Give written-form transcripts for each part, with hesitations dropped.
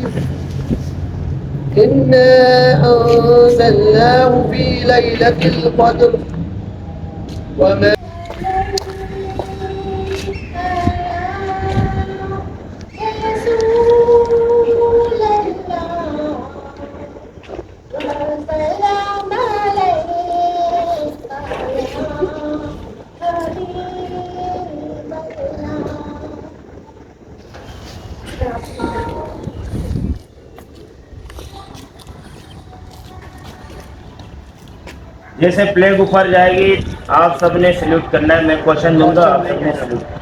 إنا أنزلناه في ليلة القدر وما جیسے پلیگ اوپر جائے گی آپ سب نے سلیوٹ کرنا ہے. میں کوشچن دوں گا, آپ سب نے سلیوٹ کرنا ہے.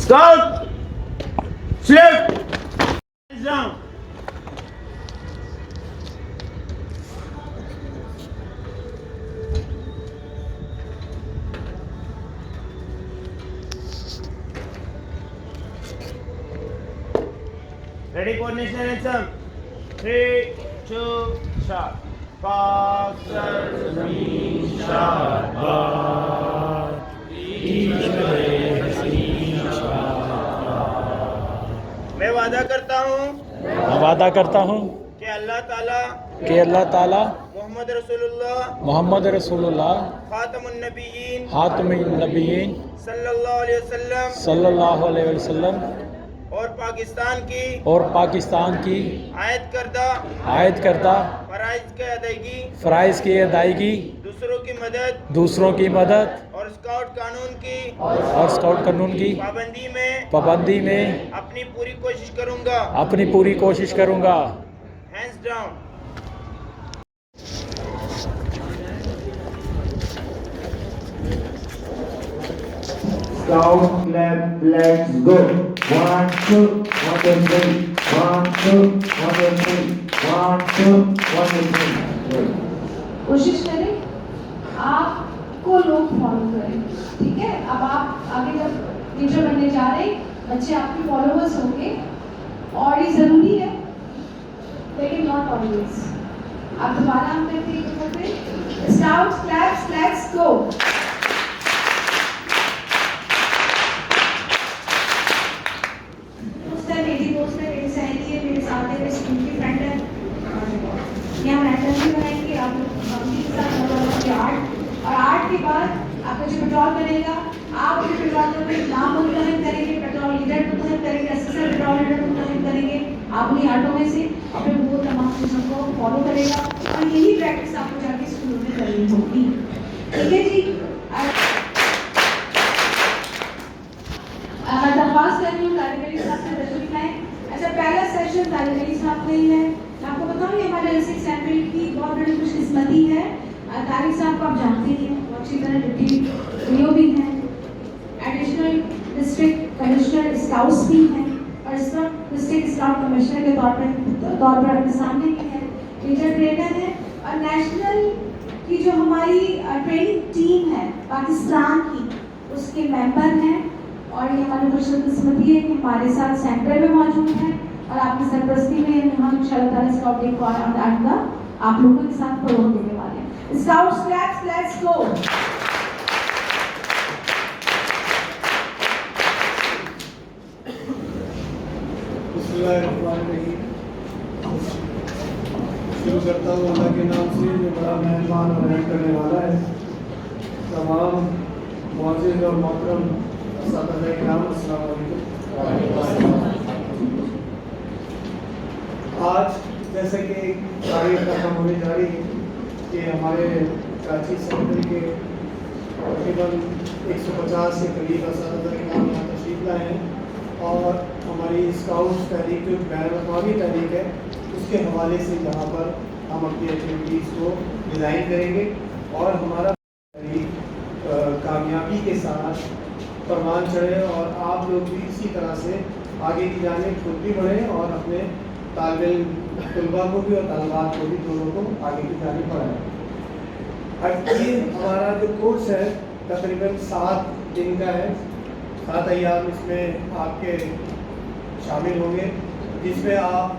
Scout! Slip! Down! Ready, coordination and some. 3, 2, start. Boxers, me, shot, bar. میں وعدہ کرتا ہوں کہ اللہ تعالیٰ محمد رسول اللہ خاتم النبیین صلی اللہ علیہ وسلم اور پاکستان کی عائد کردہ فرائض کی ادائیگی دوسروں کی مدد اور اسکاؤٹ قانون کی پابندی میں اپنی پوری کوشش کروں گا. Hands down. Scout clap, let's go. 1, 2, 1, 2, 3. 1, 2, 1, 2, 3. 1, 2, 1, 2, 3. کوشش کریں آپ کو لوگ فالو کریں, ٹھیک ہے. اب آپ آگے جب ٹیچر بننے جا رہے ہیں, بچے آپ کے فالوورس ہوں گے, اور یہ ضروری ہے لیکن ناٹ آلویز. آپ دوبارہ ہم کرتے ہیں. Scout collapse, let's go. اور آرٹ کے بعد آپ کا جو پیٹرول بنے گا, آپ جو پیٹرول میں نام منتخب کریں گے, پیٹرول لیڈر منتخب کریں گے, اسسٹنٹ پیٹرول لیڈر منتخب کریں گے. آپ انہیں آرٹوں میں سے اپنے وہ تمام چیزوں کو فالو کرے گا, اور یہی پریکٹس آپ کو جا کے اسکولوں میں کرنی ہوگی. ٹھیک ہے جی. میں درخواست کر رہی ہوں طالب علم صاحب سے تشریف لائیں. اچھا, پہلا سیشن طالب علم صاحب کا ہی ہے. میں آپ کو بتاؤں یہ ہمارے ڈسٹرکٹ اسمبلی کی بہت بڑی خوش قسمتی ہے. طارق صاحب کو آپ جانتے ہیں, بہت اچھی طرح ڈپٹی ایو بھی ہیں, ایڈیشنل ڈسٹرکٹ کمشنر اسکاؤٹس بھی ہیں, اور اس وقت ڈسٹرکٹ اسکاؤٹ کمشنر کے طور پر اپنے سامنے کے ہیں, ٹیچر ٹرینر ہیں, اور نیشنل کی جو ہماری ٹریننگ ٹیم ہے پاکستان کی, اس کے ممبر ہیں. اور یہ ہماری خوش قسمتی ہے کہ ہمارے ساتھ سینٹر میں موجود ہیں, اور آپ کی سرپرستی میں ہم ان شاء اللہ تعالیٰ اسکاؤٹ ڈے کو آئندہ آپ لوگوں کے ساتھ فروغ دینے والے ہیں. Scouts collapse, let's go. بسم اللہ الرحمن الرحیم. شروع کرتا ہوں اللہ کے نام سے جو بڑا مہربان اور رحم کرنے والا ہے. تمام معزز اور محترم اساتذہ کرام, السلام علیکم. آج جیسے کہ ایک تاریخ رقم ہونے جا رہی ہے کہ ہمارے کراچی سینٹر کے تقریباً 150 کے قریب اساتذہ کرام یہاں تشریف لائے ہیں, اور ہماری اسکاؤٹ تحریک جو بین الاقوامی تحریک ہے اس کے حوالے سے یہاں پر ہم اپنی ایکٹیویٹیز کو ڈیزائن کریں گے, اور ہمارا تحریک کامیابی کے ساتھ پروان چڑھے, اور آپ لوگ بھی اسی طرح سے آگے کی جانب خود بھی بڑھیں, اور اپنے طالب علم طلباء کو بھی اور طالبات کو بھی دونوں کو آگے کی جانب بڑھائیں. یہ ہمارا جو کورس ہے تقریباً 7 دن کا ہے. 7 ایام اس میں آپ کے شامل ہوں گے، جس میں آپ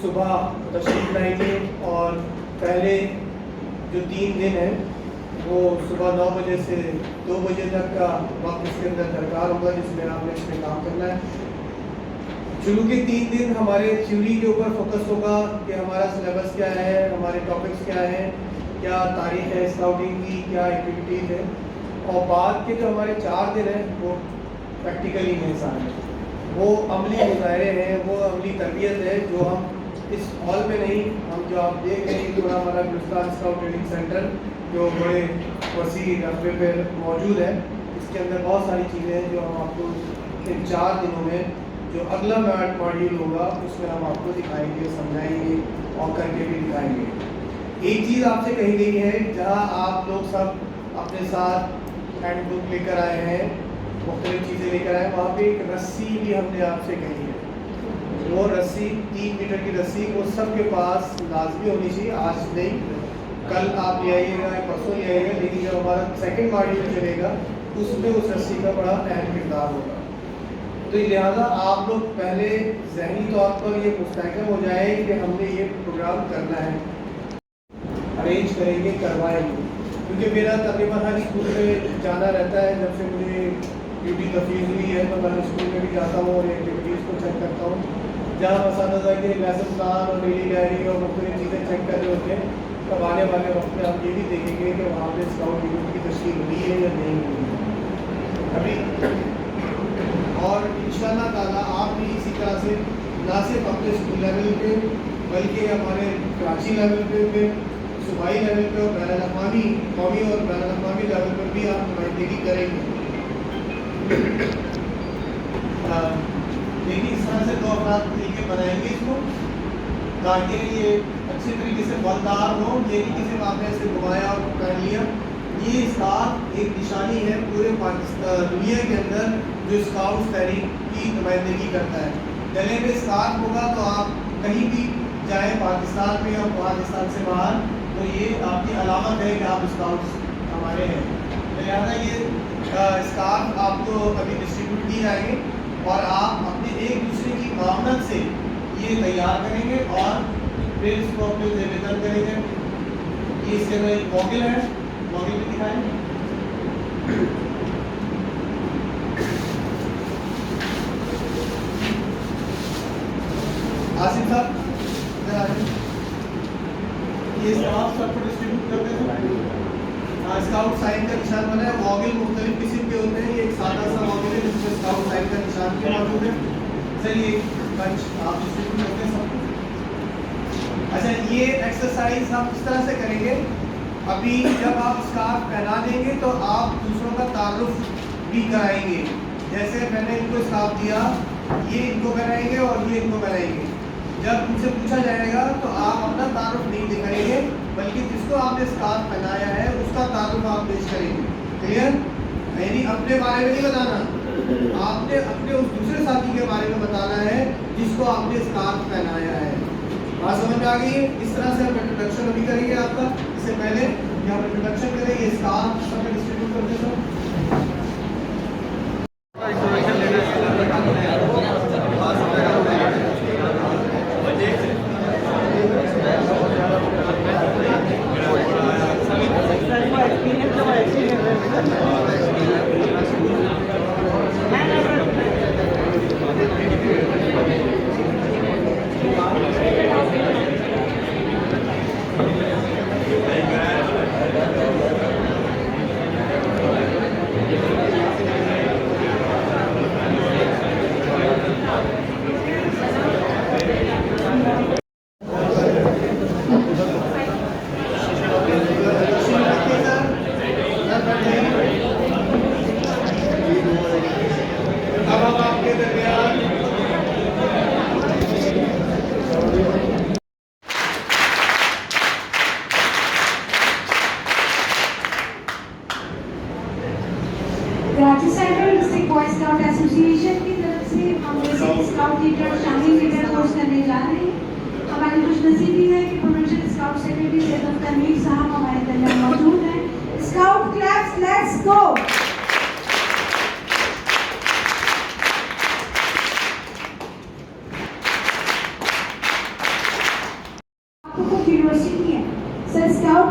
صبح تشریف لائیں گے اور پہلے جو 3 دن ہیں وہ صبح 9 بجے سے 2 بجے تک کا وقت اس کے اندر درکار ہوگا، جس میں آپ نے اس میں کام کرنا ہے۔ شروع کے 3 دن ہمارے تھیوری کے اوپر فوکس ہوگا کہ ہمارا سلیبس کیا ہے، ہمارے ٹاپکس کیا ہیں، کیا تاریخ ہے اسکاؤٹنگ کی، کیا ایکٹیویٹیز ہے، اور بعد کے جو ہمارے 4 دن ہیں وہ پریکٹیکلی ہیں، سارے وہ عملی مظاہرے ہیں، وہ عملی تربیت ہے جو ہم اس ہال میں نہیں، ہم جو آپ دیکھ رہے ہیں پورا ہمارا گلستان اسکاؤٹ ٹریننگ سینٹر جو بڑے وسیع رقبے پہ موجود ہے، اس کے اندر بہت ساری چیزیں ہیں جو ہم آپ کو ان 4 دنوں میں جو اگلا ماڈیول ہوگا اس میں ہم آپ کو دکھائیں گے، سمجھائیں گے اور کر کے بھی دکھائیں گے۔ ایک چیز آپ سے کہی گئی ہے، جہاں آپ لوگ سب اپنے ساتھ ہینڈ بک لے کر آئے ہیں، مختلف چیزیں لے کر آئے ہیں، وہاں پہ ایک رسی بھی ہم نے آپ سے کہی ہے، وہ رسی 3 میٹر کی رسی وہ سب کے پاس لازمی ہونی چاہیے، آج نہیں، کل آپ لے آئیے گا، پرسوں لے آئیے گا، لیکن جب ہمارا سیکنڈ ماڈیول چلے گا اس میں اس رسی کا بڑا اہم کردار ہوگا۔ تو لہٰذا آپ لوگ پہلے ذہنی طور پر یہ مستحکم ہو جائیں کہ ہم نے یہ پروگرام کرنا ہے، ارینج کریں گے، کروائیں گے، کیونکہ میرا تقریباً ہر اسکول میں جانا رہتا ہے، جب سے مجھے ڈیوٹی تفویض ہوئی ہے تو میں ہر اسکول میں بھی جاتا ہوں اور ایکٹیویٹیز کو چیک کرتا ہوں، جہاں اساتذہ کے لیسن پلان اور ڈیلی ڈائری اور مختلف چیزیں چیک کر رہے ہوتے ہیں، تب آنے والے وقت میں آپ یہ بھی دیکھیں گے کہ وہاں پہ اسکاؤٹ یونٹ کی تشکیل ہوئی ہے یا نہیں ہوئی ہے ابھی۔ اور انشاءاللہ تعالیٰ آپ بھی اسی طرح سے نہ صرف اپنے اسکول لیول پہ بلکہ ہمارے کراچی لیول پہ صوبائی لیول پہ اور بین الاقوامی، قومی اور بین الاقوامی لیول پر بھی آپ نمائندگی کریں گے۔ لیکن اس طرح سے 2 افراد مل کے بنائیں گے اس کو تاکہ یہ اچھے طریقے سے بالدار ہو، یہ نہیں کہ صرف آپ نے اسے گھمایا اور پہن لیا۔ یہ اسکارف ایک نشانی ہے پورے پاکستان دنیا کے اندر جو اسکاؤٹ تحریک کی نمائندگی کرتا ہے۔ گلے میں اسکارف ہوگا تو آپ کہیں بھی جائیں پاکستان میں اور پاکستان سے باہر تو یہ آپ کی علامت ہے کہ آپ اسکاؤٹس ہمارے ہیں۔ لہٰذا یہ اسکارف آپ کو ابھی ڈسٹریبیوٹ کی جائیں گے اور آپ اپنے ایک دوسرے کی معاونت سے یہ تیار کریں گے اور پھر اس کو اپنے زیر نظر کریں گے۔ یہ اس کے اندر ایک موگل ہے، موگل بھی دکھائیں۔ آصف صاحب یہ اسکاؤٹ سب کو ڈسٹریبیوٹ کرتے ہیں۔ اسکاؤٹ سائن کا نشان بنا ہے، موگل مختلف قسم کے ہوتے ہیں، یہ ایک سادہ سا موگل ہے جس میں اسکاؤٹ سائن کا نشان بھی موجود ہے۔ سر یہ بنچ آپ ڈسٹریبیوٹ کرتے ہیں سب کو۔ اچھا یہ ایکسرسائز ہم اس طرح سے کریں گے، ابھی جب آپ اسکارف پہنا دیں گے تو آپ دوسروں کا تعارف بھی کرائیں گے، جیسے میں نے ان کو اسکارف دیا، یہ ان کو پہنائیں گے اور یہ ان کو پہنائیں گے۔ جب ان سے پوچھا جائے گا تو آپ اپنا تعارف نہیں دکھائیں گے بلکہ جس کو آپ نے اسکارف پہنایا ہے اس کا تعارف آپ پیش کریں گے۔ کلیئر؟ یعنی اپنے بارے میں نہیں بتانا، آپ نے اپنے اس دوسرے ساتھی کے بارے میں بتانا ہے جس کو آپ نے اسکارف پہنایا ہے۔ بات سمجھ میں آ گئی ہے؟ اس طرح سے ہم انٹروڈکشن ابھی کریں گے آپ کا، اس سے پہلے کہ ہم انٹروڈکشن کریں گے اسکارف سب میں ڈسٹریبیوٹ کرتے sir. Karachi central district boy scout association کی طرف سے ہم اسکاؤٹ لیڈر شامل لیڈر کورس کرنے جا رہے ہیں۔ ہماری خوش نصیبی ہے کہ provincial scout secretary Syed Akhtar Mir صاحب ہمارے درمیان موجود ہیں۔ Scout clubs let's go.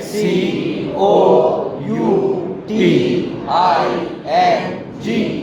SCOUTING।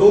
2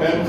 10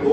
2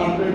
100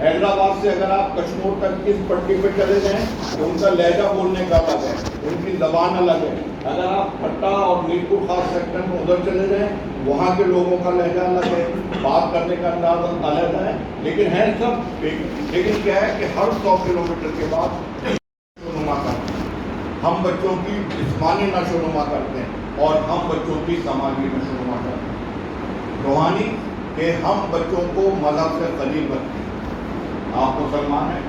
Hyderabad سے اگر آپ کشمیر تک اس پٹی پہ چلے جائیں تو ان کا لہجہ بولنے کا الگ ہے, ان کی زبان الگ ہے. اگر آپ پٹا اور میرپور خاص سیکٹر میں ادھر چلے جائیں وہاں کے لوگوں کا لہجہ الگ ہے, بات کرنے کا انداز الگ ہے, لیکن ہے سب ایک. لیکن کیا ہے کہ ہر 100 کلومیٹر کے بعد نشوونما کرتے ہیں, ہم بچوں کی جسمانی نشوونما کرتے ہیں اور ہم بچوں کی سماجی نشوونما کرتے ہیں. روحانی کہ ہم بچوں کو مذہب سے قریب رکھتے ہیں. آپ مسلمان ہیں,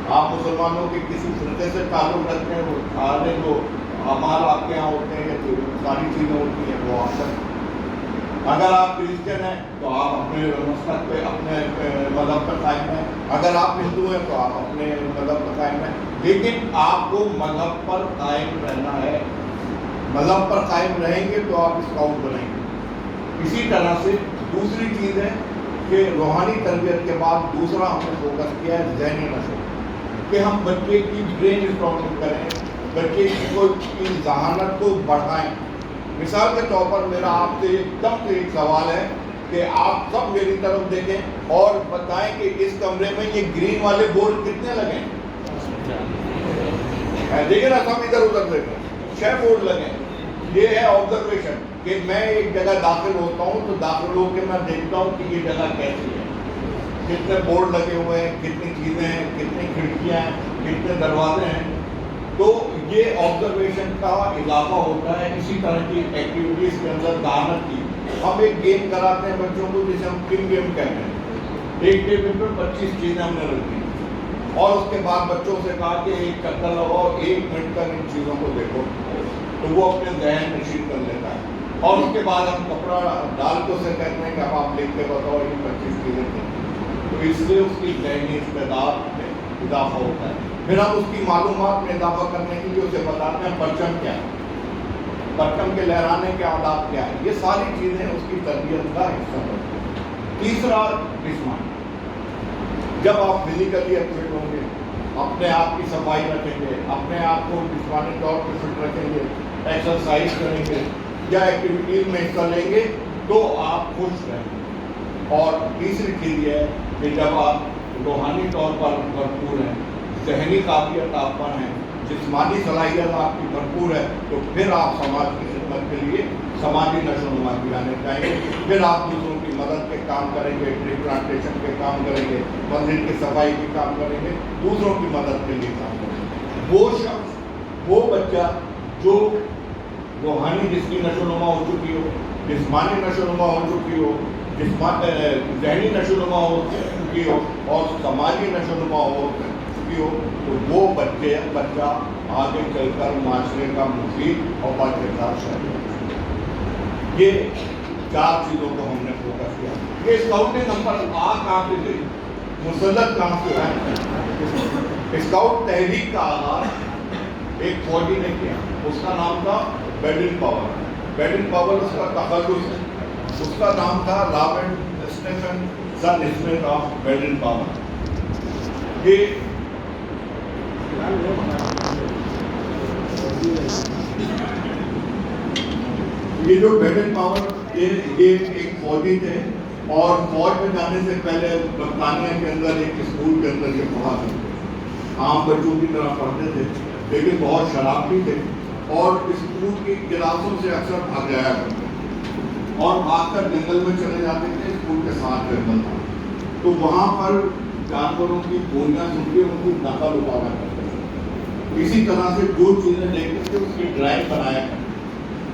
آپ مسلمانوں کے کسی فرقے سے تعلق رکھتے ہیں, وہ سارے جو اعمال آپ کے یہاں ہوتے ہیں یا جو ساری چیزیں ہوتی ہیں وہ آپ کرتے ہیں. اگر آپ کرسچن ہیں تو آپ اپنے مسلک پہ اپنے مذہب پر قائم ہیں, اگر آپ ہندو ہیں تو آپ اپنے مذہب پر قائم ہیں, لیکن آپ کو مذہب پر قائم رہنا ہے. مذہب پر قائم رہیں گے تو آپ اسکاؤٹ بنیں گے. اسی طرح سے دوسری چیز ہے کہ روحانی تربیت کے بعد دوسرا ہم نے فوکس کیا ہے ذہنی نشو, کہ ہم بچے کی برین اسٹارمنگ کریں, بچے کی ذہانت کو بڑھائیں. مثال کے طور پر میرا آپ سے ایک دم سے ایک سوال ہے کہ آپ سب میری طرف دیکھیں اور بتائیں کہ اس کمرے میں یہ گرین والے بورڈ کتنے لگے ہیں. دیکھیں نا, سب ادھر ادھر دیکھیں, 6 بورڈ لگے ہیں. یہ ہے آبزرویشن کہ میں ایک جگہ داخل ہوتا ہوں تو داخل ہو کے میں دیکھتا ہوں کہ یہ جگہ کیسی ہے, کتنے بورڈ لگے ہوئے ہیں, کتنی چیزیں ہیں, کتنی کھڑکیاں ہیں, کتنے دروازے ہیں. تو یہ آبزرویشن کا اضافہ ہوتا ہے. اسی طرح کی ایکٹیویٹیز کے اندر ذہانت کی ہم ایک گیم کراتے ہیں بچوں کو جسے ہم کنگ گیم کہتے ہیں. ایک ٹیبل پر 25 چیزیں ہم نے رکھی اور اس کے بعد بچوں سے کہا کہ ایک چکر لگاؤ, 1 منٹ تک ان چیزوں کو دیکھو, تو وہ اپنے ذہن نشین کر لیتا ہے. اور اس کے بعد ہم کپڑا ڈال کے اسے کہتے ہیں کہ اب آپ لکھ کے بتاؤ یہ 25 چیزیں تھیں. تو اس سے اس کی ذہنی استعداد میں اضافہ ہوتا ہے. پھر ہم اس کی معلومات میں اضافہ کرنے کے لیے اسے بتاتے ہیں پرچم کیا ہے, پرچم کے لہرانے کے آداب کیا ہے. یہ ساری چیزیں اس کی تربیت کا حصہ ہوتی ہیں. تیسرا جسمانی, جب آپ فزیکلی ایکٹیو ہوں گے, اپنے آپ کی صفائی رکھیں گے, اپنے آپ کو جسمانی طور پہ فٹ رکھیں گے, ایکسرسائز کریں گے یا ایکٹیویٹیز میں حصہ لیں گے تو آپ خوش رہیں گے. اور تیسری چیز یہ ہے کہ جب آپ روحانی طور پر بھرپور ہیں, ذہنی قابلیت آپ پر ہیں, جسمانی صلاحیت آپ کی بھرپور ہے, تو پھر آپ سماج کی خدمت کے لیے سماجی نشوونما کی جانے چاہیں گے. پھر آپ دوسروں کی مدد کے کام کریں گے, ٹری پلانٹیشن کے کام کریں گے, مسجد کی صفائی کے کام کریں گے, دوسروں کی مدد کے لیے کام کریں گے. وہ شخص, وہ بچہ جو روحانی جس کی نشوونما ہو چکی ہو, جسمانی نشوونما ہو چکی ہو, ذہنی نشوونما ہو چکی ہو اور سماجی نشوونما ہو چکی ہو, تو وہ بچہ آگے چل کر معاشرے کا مفید اور باکردار شہری ہے. یہ 4 چیزوں کو ہم نے فوکس کیا. یہ اسکاؤٹنگ نمبر کہاں سے گئی, مسلط کہاں سے ہے. اسکاؤٹ تحریک کا آغاز ایک فوجی نے کیا, اس کا نام تھا بیڈن پاول. بیڈن پاول اس کا تخلص ہے, اس کا نام تھا Robert Stephenson Smyth of Baden Powell. یہ جو بیڈن پاول یہ ایک فوجی تھے اور فوج میں جانے سے پہلے برطانیہ کے اندر ایک اسکول کے اندر یہ پڑھا کرتے تھے. عام بچوں کی طرح پڑھتے تھے لیکن بہت شرارتی تھے اور اسکول کی کلاسوں سے اکثر بھاگ جایا کرتے تھے اور بھاگ کر جنگل میں چلے جاتے تھے. اسکول کے ساتھ جنگل تھا تو وہاں پر جانوروں کی بولیاں سن کے ان کی نقل اتارا کرتے تھے. اسی طرح سے جو چیزیں دیکھتے تھے اس کی ڈرائنگ بنایا کرتے.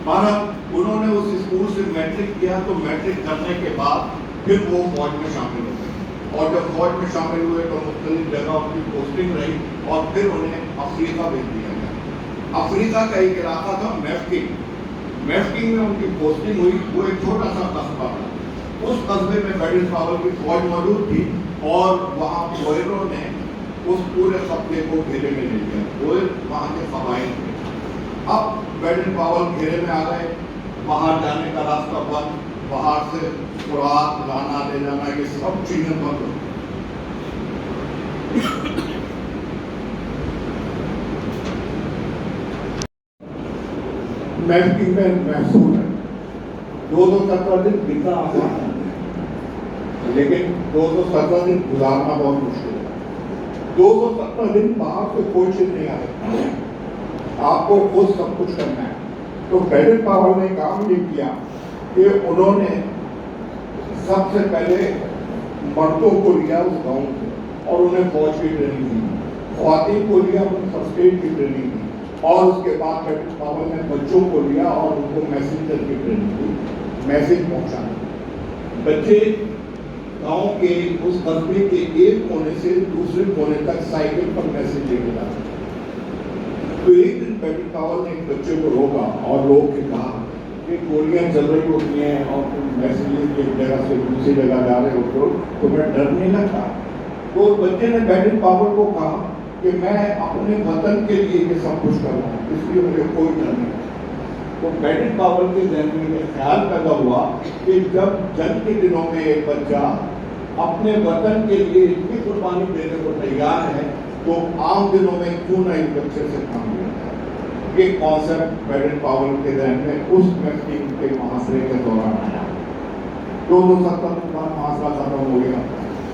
اور اب انہوں نے اس اسکول سے میٹرک کیا تو میٹرک کرنے کے بعد پھر وہ فوج میں شامل ہو گئے اور جب فوج میں شامل ہوئے تو مختلف جگہ ان کی پوسٹنگ رہی اور پھر انہیں افریقہ بھیج دیا گیا. افریقہ کا ایک علاقہ تھا میفکنگ. میفکنگ میں ان کی پوسٹنگ ہوئی. وہ ایک چھوٹا سا قصبہ تھا. اس قصبے میں بیڈن پاول کی فوج موجود تھی اور وہاں بوئروں نے اس پورے قبضے کو گھیرے میں لے لیا. بوئر وہاں کے قبائل تھے. اب بیڈن پاول گھیرے میں آ گئے, باہر جانے کا راستہ بند, باہر سے خوراک لانا لے جانا یہ سب چیزیں بند ہو. میفکنگ میں محسوس ہے 2-3 دن بتا لیکن 217 دن گزارنا بہت مشکل ہے. 217 دن باہر سے کوئی چیز نہیں آ سکتا, آپ کو خود سب کچھ کرنا ہے. تو بیڈن پاور نے کام یہ کیا کہ انہوں نے سب سے پہلے مردوں کو لیا اس گاؤں سے اور انہیں فوج کی ٹریننگ دی, خواتین کو لیا انہیں فرسٹ ایڈ کی ٹریننگ دی, اور اس کے بعد بیڈن پاور نے بچوں کو لیا اور ان کو میسنجر کی ٹریننگ دی, میسج پہنچانا. بچے گاؤں کے اس قصبے کے ایک کونے سے دوسرے کونے تک سائیکل پر میسج لے کے جاتے. تو ایک دن بیڈن پاور نے ایک بچے کو روکا اور روک کے کہا کہ گولیاں چل رہی ہوتی ہیں اور تم میسج ایک جگہ سے دوسری جگہ جا رہے ہوتے ہو, تمہیں ڈر نہیں لگتا؟ تو بچے نے بیڈن پاور کو کہا کہ میں اپنے وطن کے لیے یہ سب کچھ کر رہا ہوں, اس لیے مجھے کوئی ڈر نہیں. تو بیڈن پاور کے ذہن میں یہ خیال پیدا ہوا کہ جب جنگ کے دنوں میں ایک بچہ اپنے وطن کے لیے اتنی قربانی دینے کو تیار ہے تو عام دنوں میں کیوں نہ ایک بچے سے کام لیا جائے. یہ کانسیپٹ بیڈن پاور کے ذہن میں اس میٹنگ کے محاصرے کے دوران آیا. 270 کے بعد محاصرہ ختم ہو گیا.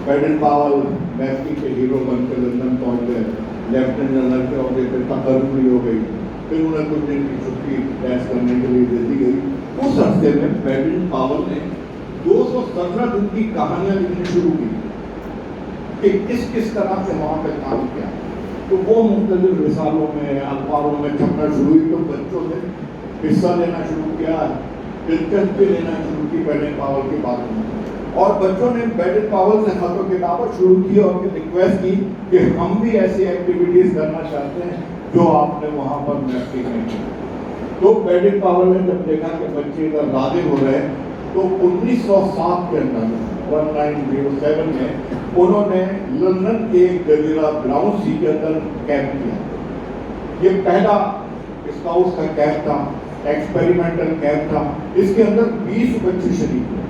بیڈن پاور میٹنگ کے ہیرو بن کے لندن پہنچ گئے, لیفٹیننٹ جنرل کے عہدے پہ تقرر پوری ہو گئی. پھر انہیں کچھ دن کی چھٹی بحث کرنے کے لیے دے دی گئی. اس عرصے میں بیڈن پاور نے 217 دن کی کہانیاں لکھنی شروع کی کہ کس طرح سے وہاں پہ کام کیا. تو وہ مختلف رسالوں میں اخباروں میں چھپنا شروع ہوئی. تو بچوں نے حصہ لینا شروع کیا, دلچسپی لینا شروع کی بیڈن پاور کی باتوں میں, اور بچوں نے بیڈن پاور سے خط و کتابت شروع کی اور ریکویسٹ کی کہ ہم بھی ایسی ایکٹیویٹیز کرنا چاہتے ہیں جو آپ نے وہاں پر محفوظ نہیں کی. تو بیڈن پاور نے جب دیکھا کہ بچے ادھر راضی ہو رہے ہیں تو 1907 کے اندر 1907 میں انہوں نے لندن کے جزیرہ براؤن سی کے اندر کیمپ کیا. یہ پہلا اسکاؤٹس کا کیمپ تھا, ایکسپیریمنٹل کیمپ تھا. اس کے اندر 20 بچے شریک ہوئے.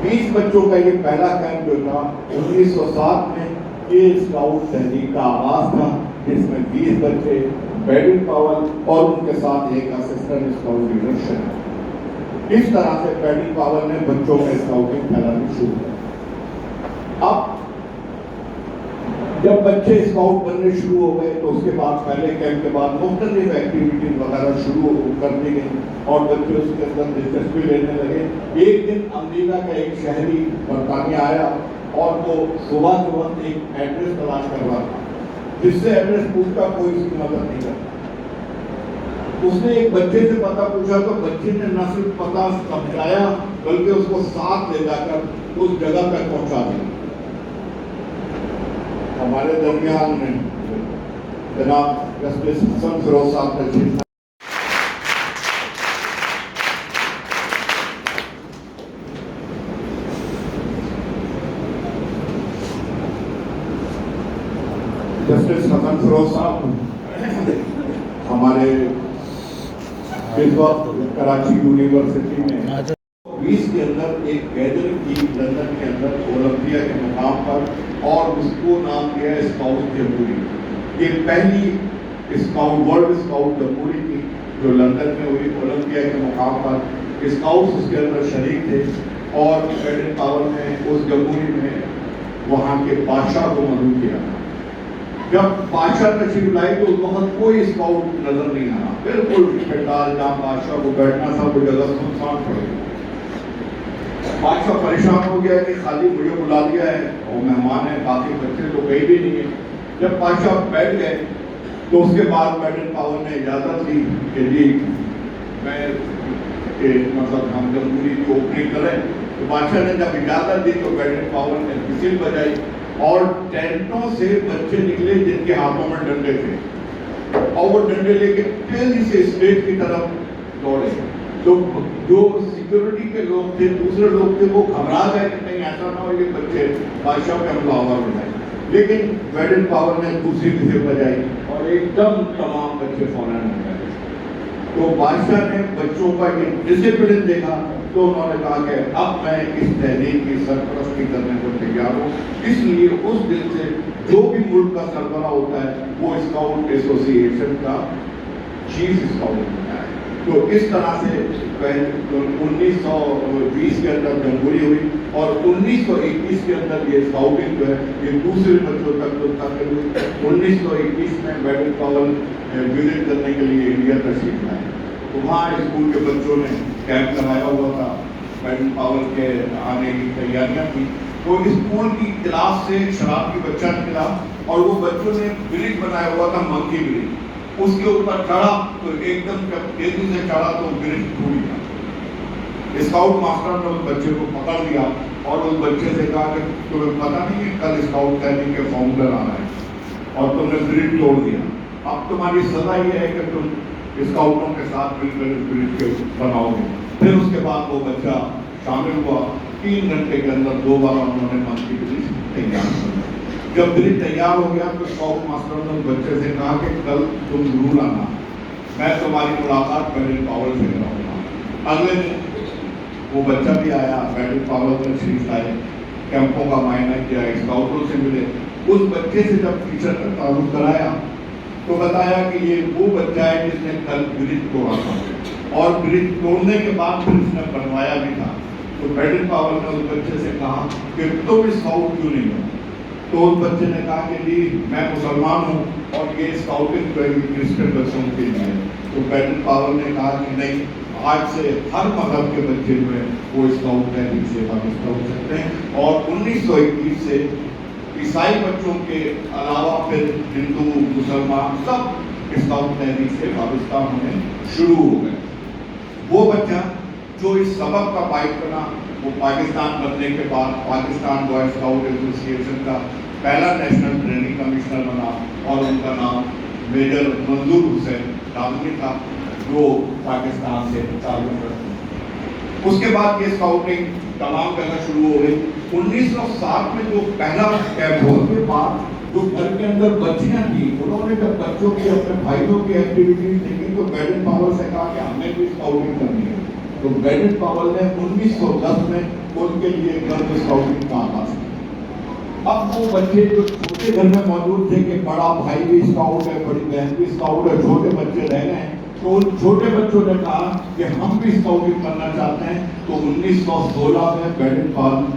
20 بچوں کا یہ پہلا کیمپ جو تھا 1907 میں, یہ اسکاؤٹ تحریک کا آغاز تھا جس میں 20 بچے, بیڈن پاور اور ان کے ساتھ ایک اسسٹنٹ اسکاؤٹ لیڈر شامل. اس طرح سے بیڈن پاور نے بچوں میں اسکاؤٹنگ پھیلانی شروع کی. اب جب بچے اسکاؤٹ بننے شروع ہو گئے تو اس کے بعد پہلے کیمپ کے بعد مختلف ایکٹیویٹیز وغیرہ شروع کر دی گئی اور بچے اس کے اندر دلچسپی لینے لگے. ایک دن امریکہ کا ایک شہری برطانیہ آیا اور وہ صبح ایک ایڈریس تلاش کر رہا تھا, جس سے ایڈریس پوچھتا کوئی اس کی مدد نہیں کرتا. اس نے ایک بچے سے پتہ پوچھا تو بچے نے نہ صرف پتہ سمجھایا بلکہ اس کو ساتھ لے جا کر اس جگہ تک پہنچا دیا. ہمارے درمیان میں جناب جسٹس حسن فیروز صاحب تشریف لائے. جسٹس حسن فیروز صاحب ہمارے اس وقت کراچی یونیورسٹی میں 20 کے اندر ایک گیدرنگ کی لندن کے اندر اولمپیا کے مقام پر, اور اس کو نام دیا اسکاؤٹ جمہوری. یہ پہلی اسکاؤٹ ورلڈ اسکاؤٹ جمہوری تھی جو لندن میں ہوئی اولمپیا کے مقام پر. اسکاؤٹس اس کے اندر شریک تھے اور بیڈن پاور نے اس جمہوری میں وہاں کے بادشاہ کو مدعو کیا. جب بادشاہ تشریف لائی تو اس وقت کوئی اسکاؤٹ نظر نہیں آیا. بالکل پنڈال جہاں بادشاہ کو بیٹھنا تھا وہ جگہ سنسان پڑ گئی. بادشاہ پریشان ہو گیا کہ خالی مجھے بلا لیا ہے اور مہمان ہیں, باقی بچے تو گئے بھی نہیں ہیں. جب بادشاہ بیٹھ گئے تو اس کے بعد بیڈن پاور نے اجازت دی کہ جی میں مطلب ہم جمہوری کی اوپننگ کریں. تو بادشاہ نے جب اجازت دی تو بیڈن پاور نے وزل بجائی اور ٹینٹوں سے بچے نکلے جن کے ہاتھوں میں ڈنڈے تھے اور وہ ڈنڈے لے کے تیزی سے اسٹیج کی طرف دوڑے. تو جو سیکورٹی کے لوگ تھے, دوسرے لوگ تھے, وہ گھبرا گئے کہ کہیں ایسا نہ ہو یہ بچے بادشاہ پہ حملہ آور ہو جائے. لیکن بیڈن پاور نے دوسری وزل بجائی اور ایک دم تمام بچے فوراً ہو گئے. تو بادشاہ نے بچوں کا یہ ڈسپلن دیکھا تو انہوں نے کہا کہ اب میں اس تحریک کی سرپرستی کرنے کو تیار ہوں. اس لیے اس دن سے جو بھی ملک کا سربراہ ہوتا ہے وہ اسکاؤٹ ایسوسی ایشن کا چیف اسکاؤٹ ہوتا ہے. تو اس طرح سے 1920 کے اندر جمہوری ہوئی اور 1921 کے اندر یہ اسکاؤٹنگ جو ہے یہ دوسرے بچوں تک منتقل ہوئی. 1921 میں بیڈن پاول وزٹ کرنے کے لیے انڈیا تشریف لائے تو وہاں اسکول کے بچوں نے کیمپ لگایا ہوا تھا. بیڈن پاول کے آنے کی تیاریاں تھیں تو اسکول کی کلاس سے شراب کی بچہ نکلا اور وہ بچوں نے برج بنایا ہوا تھا, منکی برج. اس کے اوپر چڑھا تو ایک دم جب تیزی سے چڑھا تو برج ٹوٹ گیا. اسکاؤٹ ماسٹر نے اس بچے کو پکڑ لیا اور اس بچے سے کہا کہ تمہیں پتا نہیں ہے کل اسکاؤٹ ٹریننگ کے فاؤنڈر آنا ہے اور تم نے برج توڑ دیا, اب تمہاری سزا یہ ہے کہ تم اسکاؤٹوں کے ساتھ مل کر اس برج کے بناؤ گے. پھر اس کے بعد وہ بچہ شامل ہوا. 3 گھنٹے کے اندر 2 بار انہوں نے منکی برج تیار کر. جب برج تیار ہو گیا تو اسکاؤٹ ماسٹر نے اس بچے سے کہا کہ کل تم ضرور آنا, میں تمہاری ملاقات بیڈن پاول سے کراؤں گا. اگلے دن وہ بچہ بھی آیا, بیڈن پاول نے تشریف لائے, کیمپوں کا معائنہ کیا, اسکاؤٹوں سے ملے. اس بچے سے جب ٹیچر کا تعارف کرایا تو بتایا کہ یہ وہ بچہ ہے جس نے کل برج توڑا تھا اور برج توڑنے کے بعد پھر اس نے بنوایا بھی تھا. تو بیڈن پاول نے اس بچے سے کہا کہ تم اسکاؤٹ کیوں نہیں ہو؟ تو اس بچے نے کہا کہ جی میں مسلمان ہوں اور یہ اسکاؤٹنگ کرسچن بچوں کے لیے. تو بیڈن پاول نے کہا کہ نہیں, آج سے ہر مذہب کے بچے جو ہیں وہ اسکاؤٹ ٹریننگ سے وابستہ ہو سکتے ہیں. اور 1921 سے عیسائی بچوں کے علاوہ پھر ہندو, مسلمان سب اسکاؤٹ ٹریننگ سے وابستہ ہونے شروع ہو گئے. وہ بچہ جو اس سبق کا باعث بنا وہ پاکستان بننے کے بعد پاکستان بوائے اسکاؤٹ ایسوسی ایشن کا پہلا نیشنل ٹریننگ کمشنر بنا اور ان کا نام میجر منظور حسین کاظمی تھا جو پاکستان سے تعلق رکھتے ہیں. اس کے بعد یہ اسکاؤٹنگ تمام جگہ شروع ہو گئی. 1907 میں جو پہلا کیمپ ہوا کے بعد جو گھر کے اندر بچیاں تھیں انہوں نے جب بچوں کی اپنے بھائیوں کی ایکٹیویٹیز دیکھی تو بیڈن پاول سے کہا کہ ہمیں بھی اسکاؤٹنگ کرنی ہے. تو بیڈن پاول نے 1910 میں ان کے لیے گھر میں اسکاؤٹنگ کا آغاز کیا. اب وہ بچے جو چھوٹے گھر میں موجود تھے کہ بڑا بھائی بھی اسکاؤٹ ہے, بڑی بہن بھی اسکاؤٹ ہے, چھوٹے بچے رہ گئے ہیں, تو ان چھوٹے بچوں نے کہا کہ ہم بھی اسکاؤٹنگ کرنا چاہتے ہیں. تو 1916 میں بیڈن پاول نے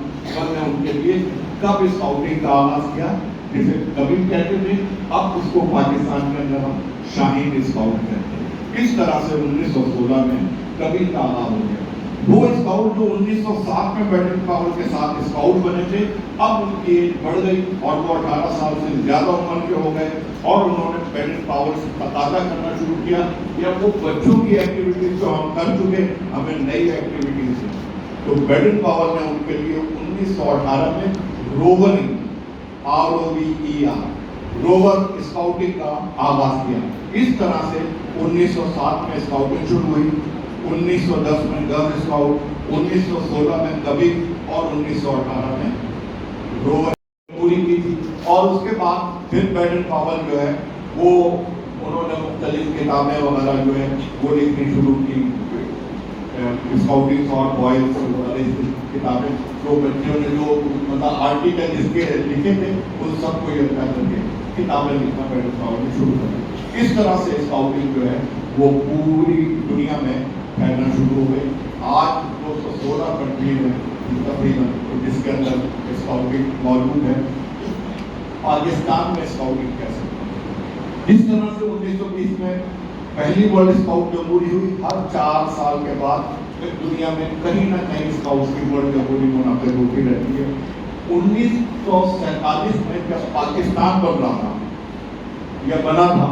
ان کے لیے کب اسکاؤٹنگ کا آغاز کیا جسے کبھی کہتے تھے, اب اس کو پاکستان کے اندر ہم شاہین اسکاؤٹ کہتے ہیں. اس طرح سے 1916 میں کبھی کا آغاز ہو گیا. وہ اسکاؤٹ جو 1907 میں بیڈن پاول کے ساتھ اسکاؤٹ بنے تھے اب ان کی ایج بڑھ گئی اور وہ 18 سال سے زیادہ عمر کے ہو گئے اور انہوں نے بیڈن پاول سے تقاضا کرنا شروع کیا کہ اب وہ بچوں کی ایکٹیویٹیز جو ہم کر چکے ہمیں نئی ایکٹیویٹیز ہیں. تو بیڈن پاول نے ان کے لیے 1918 میں روورنگ روور اسکاؤٹنگ کا آغاز کیا. اس طرح سے 1907 میں اسکاؤٹنگ شروع ہوئی, 1910 میں گرل اسکاؤٹ, 1916 میں کبھی اور 1918 میں روور پوری کی تھی. اور اس کے بعد پھر بیڈن پاول جو ہے وہ انہوں نے مختلف کتابیں وغیرہ جو ہے وہ لکھنی شروع کی. اسکاؤٹنگ فار بوائز کتابیں جو بچیوں نے جو مطلب آرٹیکل جس کے لکھے تھے ان سب کو یہ کر کے کتابیں لکھنا بیڈن پاول نے شروع کر دی. اس طرح سے اسکاؤٹنگ جو ہے وہ پوری دنیا میں پھیلنا شروع ہو گئی. آج 216 کنٹری میں تقریباً جس کے اندر اسکاؤٹنگ موجود ہے. پاکستان میں اسکاؤٹنگ کیسے جس طرح سے 1920 میں پہلی ورلڈ اسکاؤٹ جمہوری ہوئی, ہر 4 سال کے بعد دنیا میں کہیں نہ کہیں اسکاؤٹس کی ورلڈ جمہوری منعقد ہوتی رہتی ہے. 1947 میں جب پاکستان بن رہا تھا یا بنا تھا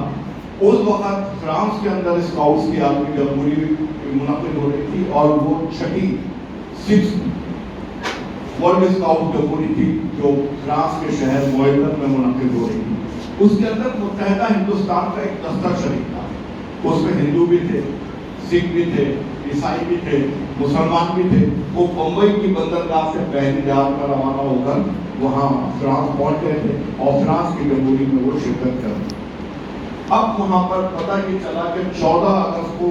اس وقت فرانس کے اندر اسکاؤٹس کی عالمی جمہوری منعقد ہو رہی تھی اور وہ 6th ورلڈ اسکاؤٹ جمہوری تھی جو فرانس کے شہر موئلن میں منعقد ہو رہی تھی. اس کے اندر متحدہ ہندوستان کا ایک دفتر شریک تھا. اس میں ہندو بھی تھے, سکھ بھی تھے, عیسائی بھی تھے, مسلمان بھی تھے. وہ بمبئی کی بندرگاہ سے پہلی جہاز پر روانہ ہو کر وہاں فرانس پہنچ گئے تھے اور فرانس کی جمہوری میں وہ شرکت کر رہے. اب وہاں پر پتہ یہ چلا کہ 14 اگست کو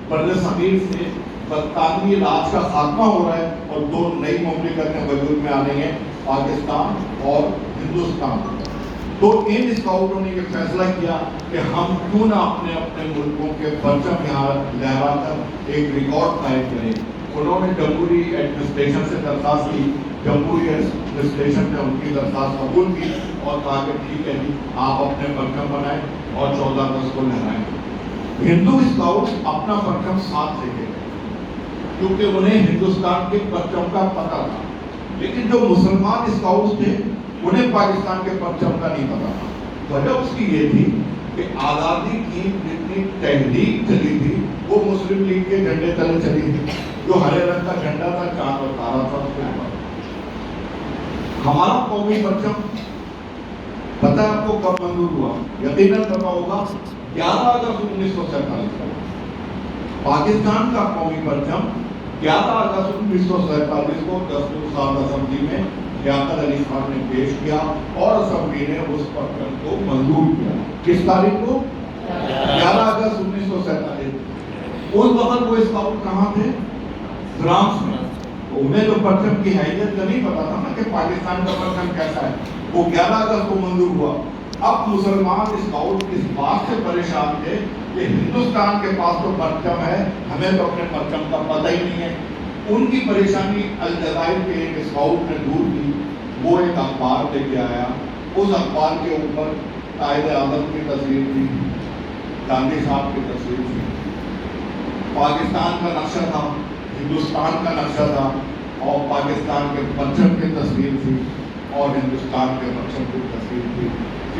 بر صغیر سے برطانوی راج کا خاتمہ ہو رہا ہے اور 2 نئی مملکتیں وجود میں آ رہی ہیں, پاکستان اور ہندوستان. تو ان اسکاؤٹوں نے یہ فیصلہ کیا کہ ہم کیوں نہ اپنے اپنے ملکوں کے پرچم یہاں لہرا کر ایک ریکارڈ قائم کریں. انہوں نے جمہوری ایڈمنسٹریشن سے درخواست کی. جمہوری ایڈمنسٹریشن نے ان کی درخواست قبول کی اور کہا کہ ٹھیک ہے جی آپ اپنے پرچم بنائیں اور 14 اگست کو لہرائیں. ہندو اسکاؤٹ اپنا پرچم ساتھ لے کے کیونکہ انہیں ہندوستان کے پرچم کا پتہ تھا. لیکن جو مسلمان اسکاؤٹس تھے انہیں پاکستان کے پرچم کا نہیں پتا تھا. وجہ اس کی یہ تھی کہ آزادی کی جتنی تحریک چلی تھی وہ مسلم لیگ کے جھنڈے تلے چلی تھی. جو ہرے رنگ کا جھنڈا تھا, چاند اور تارا تھا, اس کے اوپر ہمارا قومی پرچم پتہ آپ کو کب منظور ہوا؟ یقیناً پتا ہوگا 11 اگست 1947 کو. پاکستان کا قومی پرچم 11 اگست 1947 کو 10 سال اسمبلی میں لیاقت علی خان نے پیش کیا اور اسمبلی نے اس پرچم کو منظور کیا. کس تاریخ کو؟ 11 اگست 1947. اس وقت وہ اسکاؤٹ کہاں تھے؟ فرانس میں. انہیں جو پرچم کی حیثیت کا نہیں پتا تھا نا کہ پاکستان کا پرچم کیسا ہے. وہ 11 اگست کو منظور ہوا. اب مسلمان اسکاؤٹ اس بات سے پریشان تھے کہ ہندوستان کے پاس تو پرچم ہے, ہمیں تو اپنے پرچم کا پتہ ہی نہیں ہے. ان کی پریشانی الجزائر کے ایک اسکاؤٹ نے دور کی. وہ ایک اخبار لے کے آیا. اس اخبار کے اوپر قائد اعظم کی تصویر تھی, گاندھی صاحب کی تصویر تھی, پاکستان کا نقشہ تھا, ہندوستان کا نقشہ تھا, اور پاکستان کے پرچم کی تصویر تھی اور ہندوستان کے پرچم کی تصویر تھی.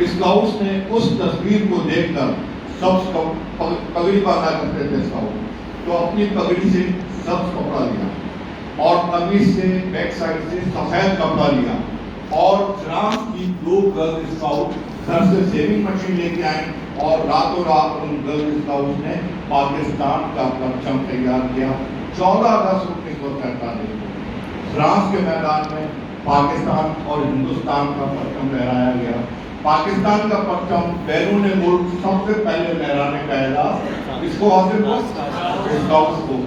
اسکاؤٹس نے اس تصویر کو دیکھ کر سب پگڑی باندھا کرتے تھے اسکاؤٹ, تو اپنی پگڑی سے سبز کپڑا لیا اور قمیص سے بیک سائڈ سے سفید کپڑا لیا اور فرانس کی 2 گرل اسکاؤٹ گھر سے سیونگ مشین لے کے آئیں اور راتوں رات ان گرل اسکاؤٹ نے پاکستان کا پرچم تیار کیا. 14 اگست 1947 فرانس کے میدان میں پاکستان اور ہندوستان کا پرچم لہرایا گیا. پاکستان کا پرچم بیرون ملک سب سے پہلے لہرانے کا اعزاز اس کو حاصل ہوا, اسکاؤٹس کو.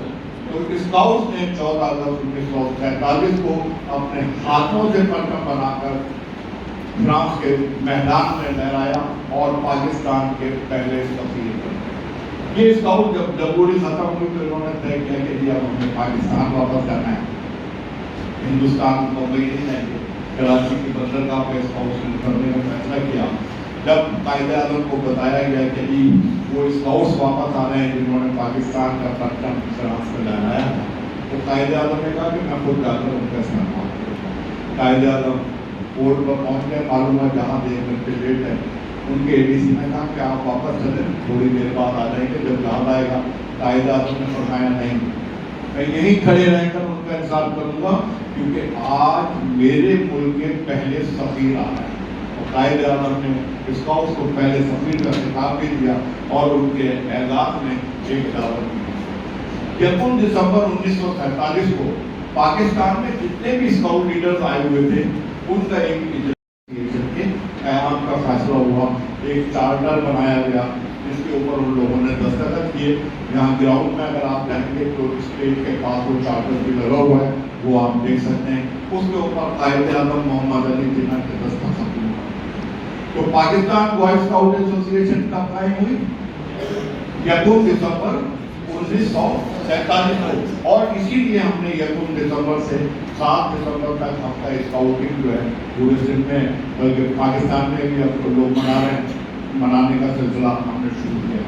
تو اسکاؤٹس نے 14 اگست 1947 کو اپنے ہاتھوں سے پرچم بنا کر فرانس کے میدان میں لہرایا اور پاکستان کے پہلے سفیر بنے. یہ اسکاؤٹ جب جمہوری ختم ہوئی تو انہوں نے طے کیا کہ جی اب ہمیں پاکستان واپس جانا ہے, ہندوستان کو نہیں جائیں گے. کراچی کی بندرگاہ پہ اسکاؤٹس نے کرنے کا فیصلہ کیا. جب قائد اعظم کو بتایا گیا کہ جی وہ اسکاؤٹس واپس آ رہے ہیں جنہوں نے پاکستان کا پرچم فرانس میں لہرایا تھا, تو قائد اعظم نے کہا کہ میں خود جا کر ان کا استقبال کروں. قائد اعظم پورٹ پر پہنچ گئے. معلوم ہے جہاں 1 گھنٹے لیٹ ہے. ان کے ADC نے کہا کہ آپ واپس چلیں, تھوڑی دیر بعد آ جائیں گے جب یاد آئے گا. قائد اعظم نے فرمایا نہیں, میں یہیں کھڑے رہ کر ان کا انتظار کروں گا کیونکہ آج میرے ملک کے پہلے سفیر آ رہے ہیں. اور قائد اعظم نے اسکاؤٹس کو پہلے سفیر کا خطاب بھی دیا اور ان کے اعزاز میں ایک دعوت دی. 1 دسمبر 1947 کو پاکستان میں جتنے بھی اسکاؤٹ لیڈرز آئے ہوئے تھے ان کا ایک کے قیام کا فیصلہ ہوا. ایک چارٹر بنایا گیا جس کے اوپر ان لوگوں نے دستخط کیے. یہاں گراؤنڈ میں اگر آپ جائیں گے تو اسٹیج کے پاس وہ چارٹر بھی لگا ہوا ہے, وہ آپ دیکھ سکتے ہیں. اس کے اوپر قائد اعظم محمد علی جناح کے دستخط ہوئے. تو پاکستان بوائے اسکاؤٹ ایسوسی ایشن کا قائم ہوئی 1 دسمبر 1947 کو, اور اسی لیے ہم نے 1 دسمبر سے 7 دسمبر تک ہفتہ اسکاؤٹنگ جو ہے پورے سندھ میں, بلکہ پاکستان میں بھی اب لوگ منا رہے ہیں, منانے کا سلسلہ ہم نے شروع کیا.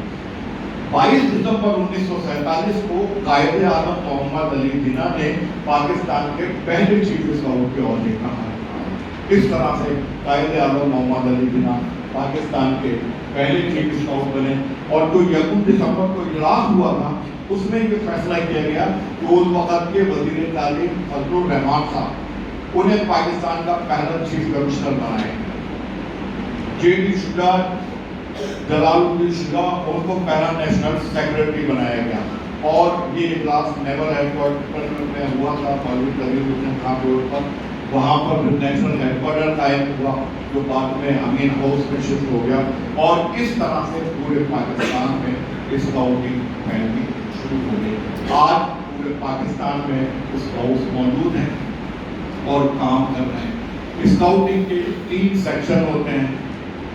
22 دسمبر 1947 کو قائد اعظم محمد علی جناح نے پاکستان کے پہلے چیف اسکاؤٹ کے عہدے کا احاطہ. اس طرح سے قائد اعظم محمد علی جناح پاکستان کے پہلے چیف اسکاؤٹ بنے. اور جو 1 دسمبر کو اجلاس ہوا تھا اس میں یہ فیصلہ کیا گیا کہ اس وقت کے وزیر تعلیم فضل الرحمان صاحب انہیں پاکستان کا پہلا چیف کمشنر بنایا گیا. JD شجاع, جلال الدین شجاع ان کو پہلا نیشنل سیکرٹری بنایا گیا. اور یہ اجلاس نیول ہیڈ کوارٹر میں ہوا تھا مولوی طویل حسین خان روڈ پر. وہاں پر نیشنل ہیڈ کوارٹر قائم ہوا جو بعد میں امین ہاؤس میں شفٹ ہو گیا. اور اس طرح سے پورے پاکستان میں اسکاؤٹنگ پھیلنی شروع ہو گئی. آج پورے پاکستان میں اسکاؤٹس موجود ہیں اور کام کر رہے ہیں. اسکاؤٹنگ کے 3 سیکشن ہوتے ہیں.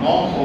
900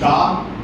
4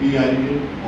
PIA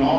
9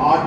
8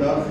10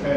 6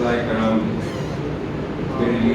Like around Delhi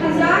1000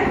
F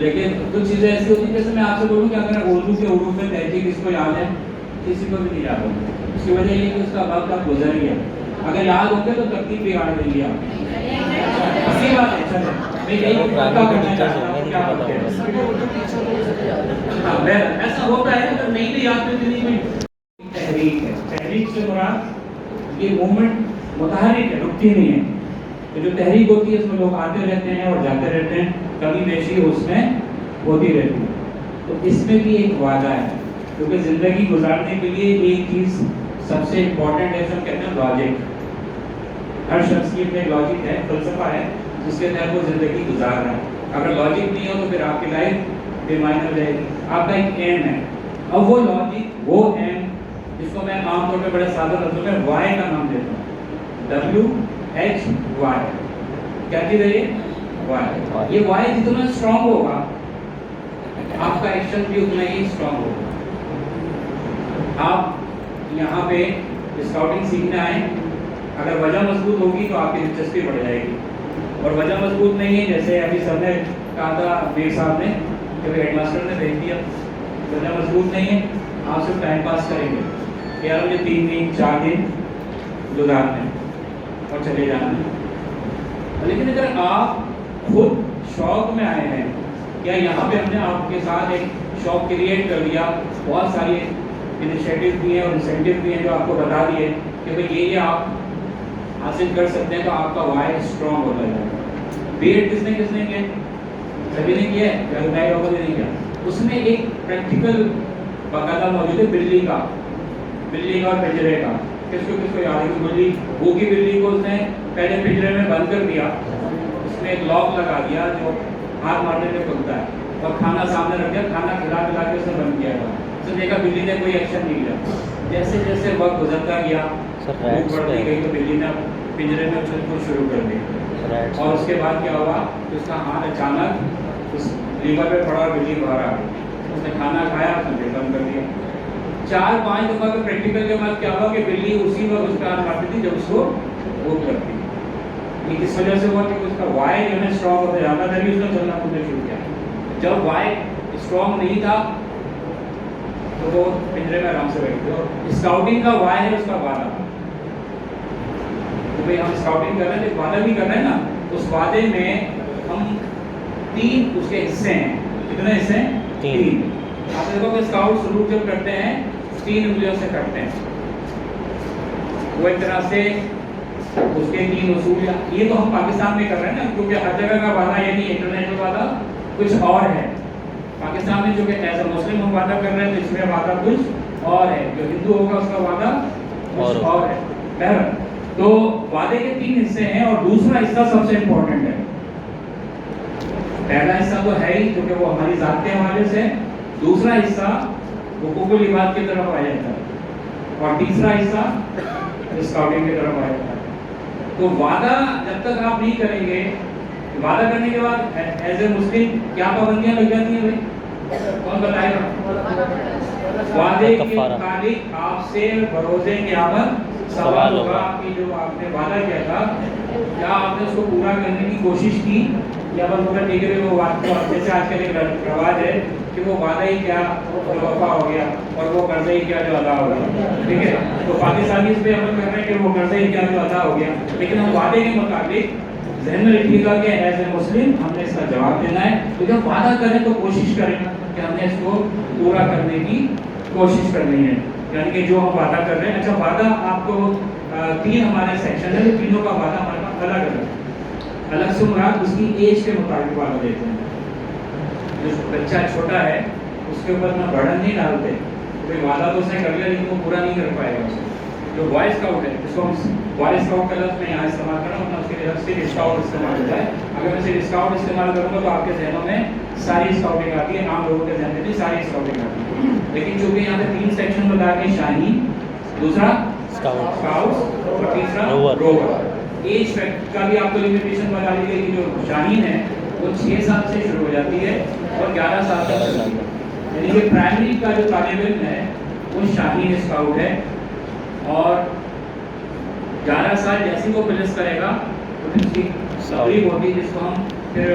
لیکن کچھ چیزیں ایسی ہوتی ہیں جیسے میں آپ سے بولوں کہ اگر اردو کے حروف میں تہذیب کس کو یاد ہے؟ کسی کو بھی نہیں یاد ہوگا. اس کی وجہ یہ کہ اس کا وقت اب گزر گیا. اگر یاد ہوگا تو ترتیب بگاڑ دیں گے آپ. اسی بات ہے. چلیں میں یہی پکا کرنا چاہتا ہوں. کیا بات ہے ایسا ہوتا ہے اگر نہیں بھی یاد کرتے نہیں. تحریک ہے. تحریک سے مراد یہ موومنٹ متحرک ہے, رکتی نہیں ہے. تو جو تحریک ہوتی ہے اس میں لوگ آتے رہتے ہیں اور جاتے رہتے ہیں, کبھی بیشی اس میں ہوتی رہتی ہے. تو اس میں بھی ایک وعدہ ہے, کیونکہ زندگی گزارنے کے لیے ایک چیز سب سے امپورٹنٹ ہے, ہم کہتے ہیں لاجک. ہر شخص کی اپنے لاجک ہے, فلسفہ ہے جس کے تحت وہ زندگی گزار رہا ہے. اگر لاجک نہیں ہو تو پھر آپ کی لائف بے معنی ہو جائے گی. آپ کا ایک ایم ہے. اب وہ لاجک, وہ ایم جس کو میں عام طور پہ بڑے سادہ لفظوں میں وائی کا نام دیتا ہوں, WHY. کیا چیز ہے یہ؟ وائی. یہ وائی جتنا اسٹرانگ ہوگا آپ کا ایکشن بھی اتنا ہی اسٹرانگ ہوگا. آپ یہاں پہ اسکاؤٹنگ سیکھنے آئیں, اگر وجہ مضبوط ہوگی تو آپ کی دلچسپی بڑھ جائے گی, اور وجہ مضبوط نہیں ہے جیسے ابھی سر نے کہا تھا میر صاحب نے کہ ہیڈ ماسٹر نے بھیج دیا, وجہ مضبوط نہیں ہے, آپ صرف ٹائم پاس کریں گے کہ یار مجھے 3 دن 4 دن گزارنے اور چلے جانا. لیکن اگر آپ خود شوق میں آئے ہیں, یا یہاں پہ ہم نے آپ کے ساتھ ایک شوق کریٹ کر دیا, بہت ساری انیشیٹو بھی ہیں اور انسینٹیو بھی ہیں جو آپ کو بتا دیے کہ بھئی یہ آپ حاصل کر سکتے ہیں, تو آپ کا وائی اسٹرانگ ہوتا جائے گا. بی ایڈ کس نے کیا؟ سبھی نے کیا ہے, یا نئے لوگوں نے نہیں کیا. اس میں ایک پریکٹیکل باقاعدہ موجود ہے بلی کا اور پنجرے کا. کس کو یاد ہے کہ بلی, وہ کی بلی کو اس نے پہلے پنجرے میں بند کر دیا, اس میں ایک لاک لگا دیا جو ہاتھ مارنے میں کھلتا ہے, اور کھانا سامنے رکھ دیا, کھانا کھلا کے اس نے بند کیا تھا. اس نے دیکھا بلی نے کوئی ایکشن نہیں لیا. جیسے جیسے وقت گزرتا گیا, بھوک بڑھتی گئی, تو بلی نے پنجرے میں اچھل شروع کر دیا. اور اس کے بعد کیا ہوا کہ اس کا ہاتھ اچانک اس لیور پہ پڑا اور بلی باہر آ گئی. اس نے کھانا کھایا, اس نے بند کر دیا. 4-5 دفعہ کے پریکٹیکل کے بعد کیا ہوا کہ بلی اسی وقت اس پہ ہاتھ مارتی تھی جب اس کو بھوک لگتی. یہ کس وجہ سے ہوا کہ اس کا وائی جو ہے اسٹرانگ ہوتا جاتا تھا, بھی اس نے چلنا کودنا شروع کیا. جب وائی اسٹرانگ نہیں تھا تو وہ پنجرے میں آرام سے بیٹھتے. اور اسکاؤٹنگ کا وائی ہے اس کا وعدہ. تو بھائی ہم اسکاؤٹنگ کر رہے ہیں, تو وعدہ بھی کر رہے ہیں نا. اس وعدے میں ہم 3 اس کے حصے ہیں. کتنے حصے ہیں؟ 3. آپ دیکھو کہ اسکاؤٹ سلوک جب کرتے ہیں 3 انگلیوں سے کرتے ہیں. وہ ایک طرح سے اس کے 3 اصول, یہ تو ہم پاکستان میں کر رہے ہیں نا, کیونکہ ہر جگہ کا وعدہ یہ نہیں, انٹرنیشنل وعدہ کچھ اور ہے. پاکستان میں جو کہ ایز اے مسلم ہم وعدہ کر رہے ہیں تو اس میں وعدہ کچھ اور ہے, جو ہندو ہوگا اس کا وعدہ کچھ اور ہے. بہرحال تو وعدے کے 3 حصے ہیں, اور دوسرا حصہ سب سے امپورٹنٹ ہے. پہلا حصہ تو ہے ہی کیونکہ وہ ہماری ذات کے حوالے سے, دوسرا حصہ حقوق العباد کی طرف آ جاتا ہے, اور تیسرا حصہ اسکاؤٹنگ کی طرف آ جاتا ہے. تو وعدہ جب تک آپ نہیں کریں گے, وعدہ کرنے کے بعد ایز اے مسلم کیا پابندیاں لگ جاتی ہیں بھائی, کون بتائے گا؟ وعدے کے متعلق آپ سے بروز قیامت سوال ہوگا کہ جو آپ نے وعدہ کیا تھا کیا آپ نے اس کو پورا کرنے کی کوشش کی, یا بس پورا ٹھیک ہے وہ وعدہ, جیسے آج کل ایک رواج ہے کہ وہ وعدہ ہی کیا وفا ہو گیا اور وہ قرضہ ہی کیا جو ادا ہو گیا. ٹھیک ہے, تو پاکستانی اس پہ عمل کر رہے ہیں کہ وہ قرضہ ہی کیا جو ادا ہو گیا, لیکن ہم وعدے کے مطابق ذہن میں رکھیے گا کہ ایز اے مسلم ہم نے اس کا جواب دینا ہے. تو جب وعدہ کریں تو کوشش کریں کہ ہم نے اس کو پورا کرنے کی کوشش کرنی ہے, یعنی کہ جو ہم وعدہ کر رہے ہیں. اچھا, وعدہ آپ کو 3 ہمارے سیکشن ہے, تینوں کا وعدہ ہمارے پاس الگ الگ الگ سے مراد اس کی ایج کے مطابق وعدہ دیتے ہیں. جو بچہ چھوٹا ہے اس کے اوپر اتنا برڈن نہیں ڈالتے, کوئی وعدہ تو اس نے کر لیا لیکن وہ پورا نہیں کر پائے گا. جو وائس اسکاؤٹ ہے جس کو ہم وائس اسکاؤٹ کا لفظ میں یہاں استعمال کر رہا ہوں, اس کے لیے صرف اسکاؤٹ استعمال ہوتا ہے. اگر میں صرف اسکاؤٹ استعمال کروں گا تو آپ کے ذہنوں میں ساری اسکاؤٹنگ آتی ہے, عام لوگوں کے ذہن میں بھی ساری اسکاؤٹنگ آتی ہے. لیکن چونکہ یہاں پہ 3 سیکشن بتا کے شاہین, دوسرا اسکاؤٹ اور تیسرا روور. ایج کا بھی آپ کو لمیٹیشن بتا دی گئی کہ جو شاہین ہے وہ 6 سال سے شروع ہو جاتی ہے اور 11 سال تک چلتی ہے. یعنی کہ پرائمری کا جو طالب علم ہے وہ شاہین اسکاؤٹ ہے, اور 11 سال جیسے وہ پلس کرے گا تو اس کی تقریب ہوتی ہے جس کو ہم پھر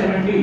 70,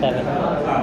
7।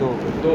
2।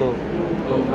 2।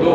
2।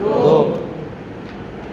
2।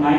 9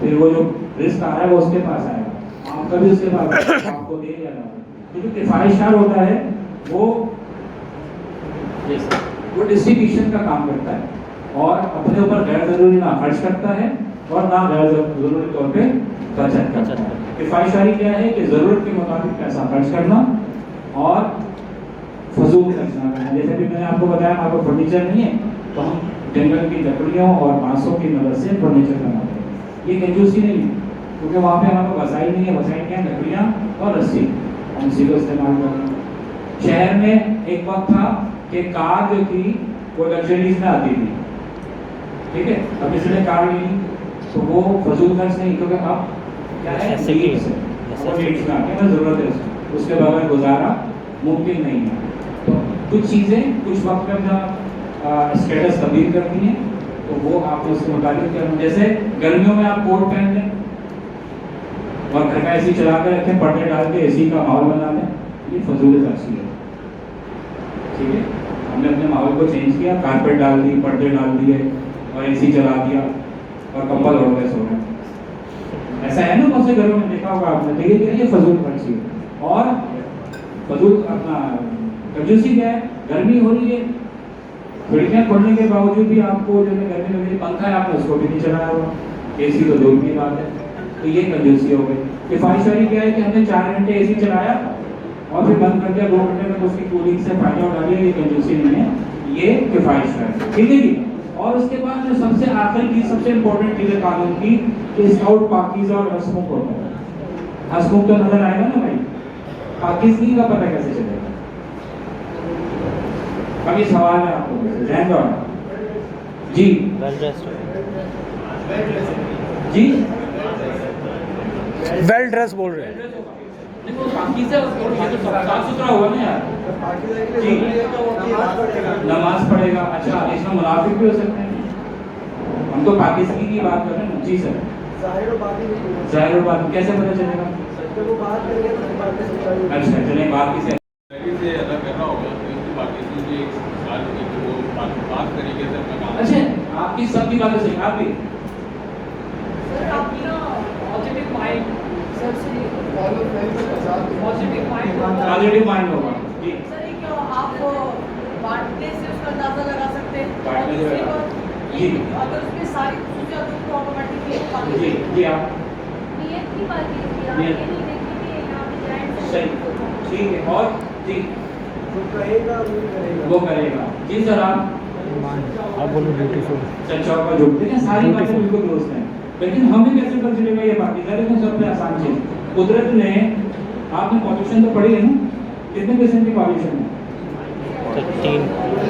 پھر وہ جو رزق آ رہا ہے وہ اس کے پاس آئے گا، آپ کا بھی اس کے پاس آئے گا، آپ کو دے یا نہ دے۔ تو جو کفایت شار ہوتا ہے وہ ڈسٹریبیوشن کا کام کرتا ہے اور اپنے اوپر غیر ضروری نہ خرچ کرتا ہے اور نہ غیر ضروری طور پہ بچت کرتا ہے۔ کفایت شاری کیا ہے کہ ضرورت کے مطابق پیسہ خرچ کرنا اور فضول خرچ نہ کرنا۔ جیسے بھی میں نے آپ کو بتایا ہمارے پاس فرنیچر نہیں ہے تو ہم جنگل کی لکڑیوں اور بانسوں کی مدد سے فرنیچر بناتے ہیں، یہ کنجوسی نہیں ہے کیونکہ وہاں پہ ہمارے پاس وسائل نہیں ہے، وسائل کیا ہیں؟ لکڑیاں اور رسی، ہم اسی کو استعمال کرتے ہیں۔ شہر میں ایک وقت تھا کہ کار جو تھی وہ لگژریز میں آتی تھی، ٹھیک ہے، اب اس نے کار لی تو وہ فضول خرچ نہیں، کیونکہ اب کیا ہے نیڈس ہے، وہ نیڈس میں آتی ہے، ضرورت ہے اس کے بغیر گزارا ممکن نہیں ہے۔ تو کچھ چیزیں کچھ وقت میں اپنا اسٹیٹس تبدیل کرتی ہیں تو وہ آپ کو اس کے مطابق کرنا، جیسے گرمیوں میں آپ کوٹ پہن لیں اور گھر کا اے سی چلا کے رکھیں، پردے ڈال کے اے سی کا ماحول بنا لیں، یہ فضول خرچی ہے، ٹھیک ہے۔ ہم نے اپنے ماحول کو چینج کیا، کارپیٹ ڈال دی، پردے ڈال دیے اور اے سی چلا دیا اور کمبل اوڑھ کے سو گئے، ایسا ہے نا بہت سے گھروں میں دیکھا ہوگا آپ نے، دیکھیے کہ یہ فضول خرچی ہے۔ اور فضول اپنا کنجوسی کیا ہے؟ گرمی ہو رہی ہے، کھڑکیاں کھولنے کے باوجود بھی آپ کو جو ہے گرمی لگ رہی ہے، پنکھا ہے آپ نے اس کو بھی نہیں چلایا ہوا، اے سی تو دور کی بات ہے، تو یہ کنجوسی ہو گئی۔ کفایت شاری کیا ہے کہ ہم نے 4 گھنٹے اے سی چلایا اور پھر بند کر دیا، 2 گھنٹے میں اس کی کولنگ سے فائدہ اٹھا لیا، یہ کنجوسی نہیں ہے، یہ کفایت شاری، ٹھیک ہے جی۔ اور اس کے بعد جو سب سے آخر کی سب سے امپورٹنٹ چیز ہے قانون کی کہ اسکاؤٹ پاکیزہ اور ہسمکھ ہوتا ہے۔ ہسمکھ تو نظر آئے گا نا بھائی، پاکیزگی کا پتہ کیسے چلے گا؟ ابھی سوال ہے آپ کو ذہن میں جی جی ویل ڈریس بول رہے ہیں، پاکیزہ یہ تو صاف ستھرا ہوا نا یار، جی نماز پڑھے گا، اچھا اس میں منافق بھی ہو سکتے ہیں، ہم تو پاکیزگی کی بات کر رہے ہیں جی سر۔ ظاہر و باطن کیسے پتہ چلے گا؟ اچھا چلیں بات کی سے اچھا آپ کی سب کی باتیں صحیح، آپ بھی سر آپ کی نا پازیٹیو مائنڈ سر سے پازیٹیو مائنڈ ہوگا جی سر، یہ کیا آپ بانٹنے سے اس کا اندازہ لگا سکتے ہیں، بانٹنے سے جی اگر اس میں ساری خصوصیات تو آٹومیٹکلی جی جی آپ نیت کی بات کی آپ یہ نہیں دیکھیں کہ یہاں پہ جائیں صحیح ٹھیک ہے، اور جی وہ کرے گا جی سر آپ بولو بیوٹیفل سچا کا جو دیکھیں ساری باتیں بالکل درست ہیں، لیکن ہمیں کیسے پتہ چلے گا یہ پاکیزہ؟ دیکھیں سب سے آسان چیز، قدرت نے آپ نے پالوشن تو پڑھی ہے نا، کتنے قسم کی پالوشن ہے؟ 3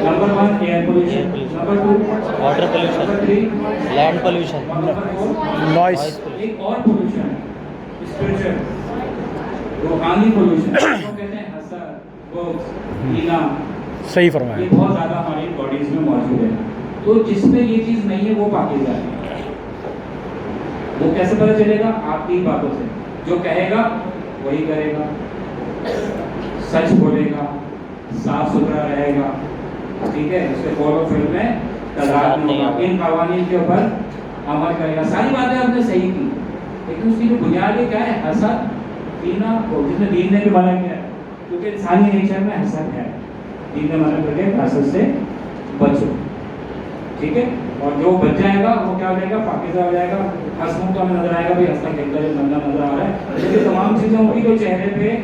number 1 air pollution, number 2 water pollution, number 3 land pollution, number 4 noise, ایک اور پولوشن اسپرچل روحانی پولوشن، وہ کہتے ہیں حسد، بغض، کینہ، صحیح فرمایا، یہ بہت زیادہ ہماری باڈیز میں موجود ہے، تو جس میں یہ چیز نہیں ہے وہ پاکیزہ ہے۔ وہ کیسے پتہ چلے گا؟ آپ کی باتوں سے، جو کہے گا وہی کرے گا، سچ بولے گا، صاف ستھرا رہے گا، ٹھیک ہے، اس کے قول و فعل میں تضاد نہیں ہوگا، ان قوانین کے اوپر عمل کرے گا۔ ساری باتیں آپ نے صحیح کی، لیکن اس کی جو بنیاد کیا ہے؟ حسد، کینہ، جس میں دین نے بھی منع کیا ہے، کیونکہ انسانی نیچر میں حسد ہے، دین نے منع کر کے حسد سے بچو، ٹھیک ہے، اور جو بچ جائے گا وہ کیا ہو جائے گا؟ پاکیزہ ہو جائے گا۔ ہنسمکھ تو ہمیں نظر آئے گا بھائی، ہنستا کھیلتا جو بندہ نظر آ رہا ہے، لیکن تمام چیزیں ہوں گی تو چہرے پہ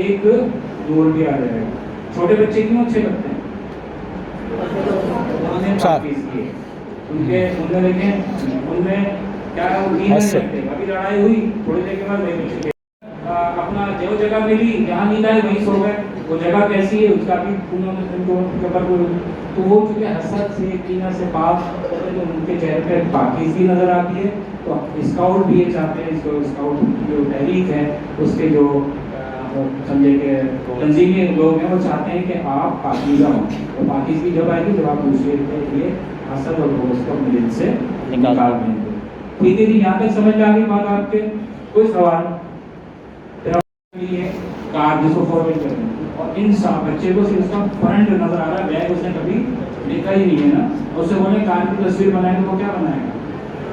ایک نور بھی آ جائے گا۔ چھوٹے بچے کیوں اچھے لگتے ہیں؟ انہوں نے پاکیزگی ہے، ان میں دیکھیں ان میں کیا ہے، وہ دین نہیں رکھتے، ابھی لڑائی ہوئی تھوڑی دیر کے بعد وہی بچے اپنا جو جگہ ملی جہاں نیند آئی وہیں سو گئے، وہ جگہ کیسی ہے اس کا بھی انہوں نے ان کو، تو وہ چونکہ حسد سے کینہ سے پاک ہوتے ہیں، تو ان کے چہرے پہ پاکیزگی نظر آتی ہے۔ تو اسکاؤٹ بھی یہ چاہتے ہیں، اس کو اسکاؤٹ کی جو تحریک ہے اس کے جو سمجھے کہ تنظیمی لوگ ہیں وہ چاہتے ہیں کہ آپ پاکیزہ ہوں، تو پاکیزگی جب آئے گی جب آپ دوسرے کے لیے حسد اور بغض کو اپنے دل سے نکال دیں گے۔ ٹھیک ہے جی، یہاں تک سمجھ میں آ گئی بات آپ کے؟ کوئی سوال؟ کار جس کو فارورڈ کر رہے ہیں اور ان بچے کو صرف اس کا فرنٹ نظر آ رہا ہے، بیگ اس نے کبھی دیکھا ہی نہیں ہے نا، اس سے بولے کار کی تصویر بنائے تو وہ کیا بنائے گا؟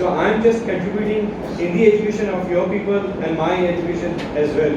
So I am just contributing in the education of your people and my education as well,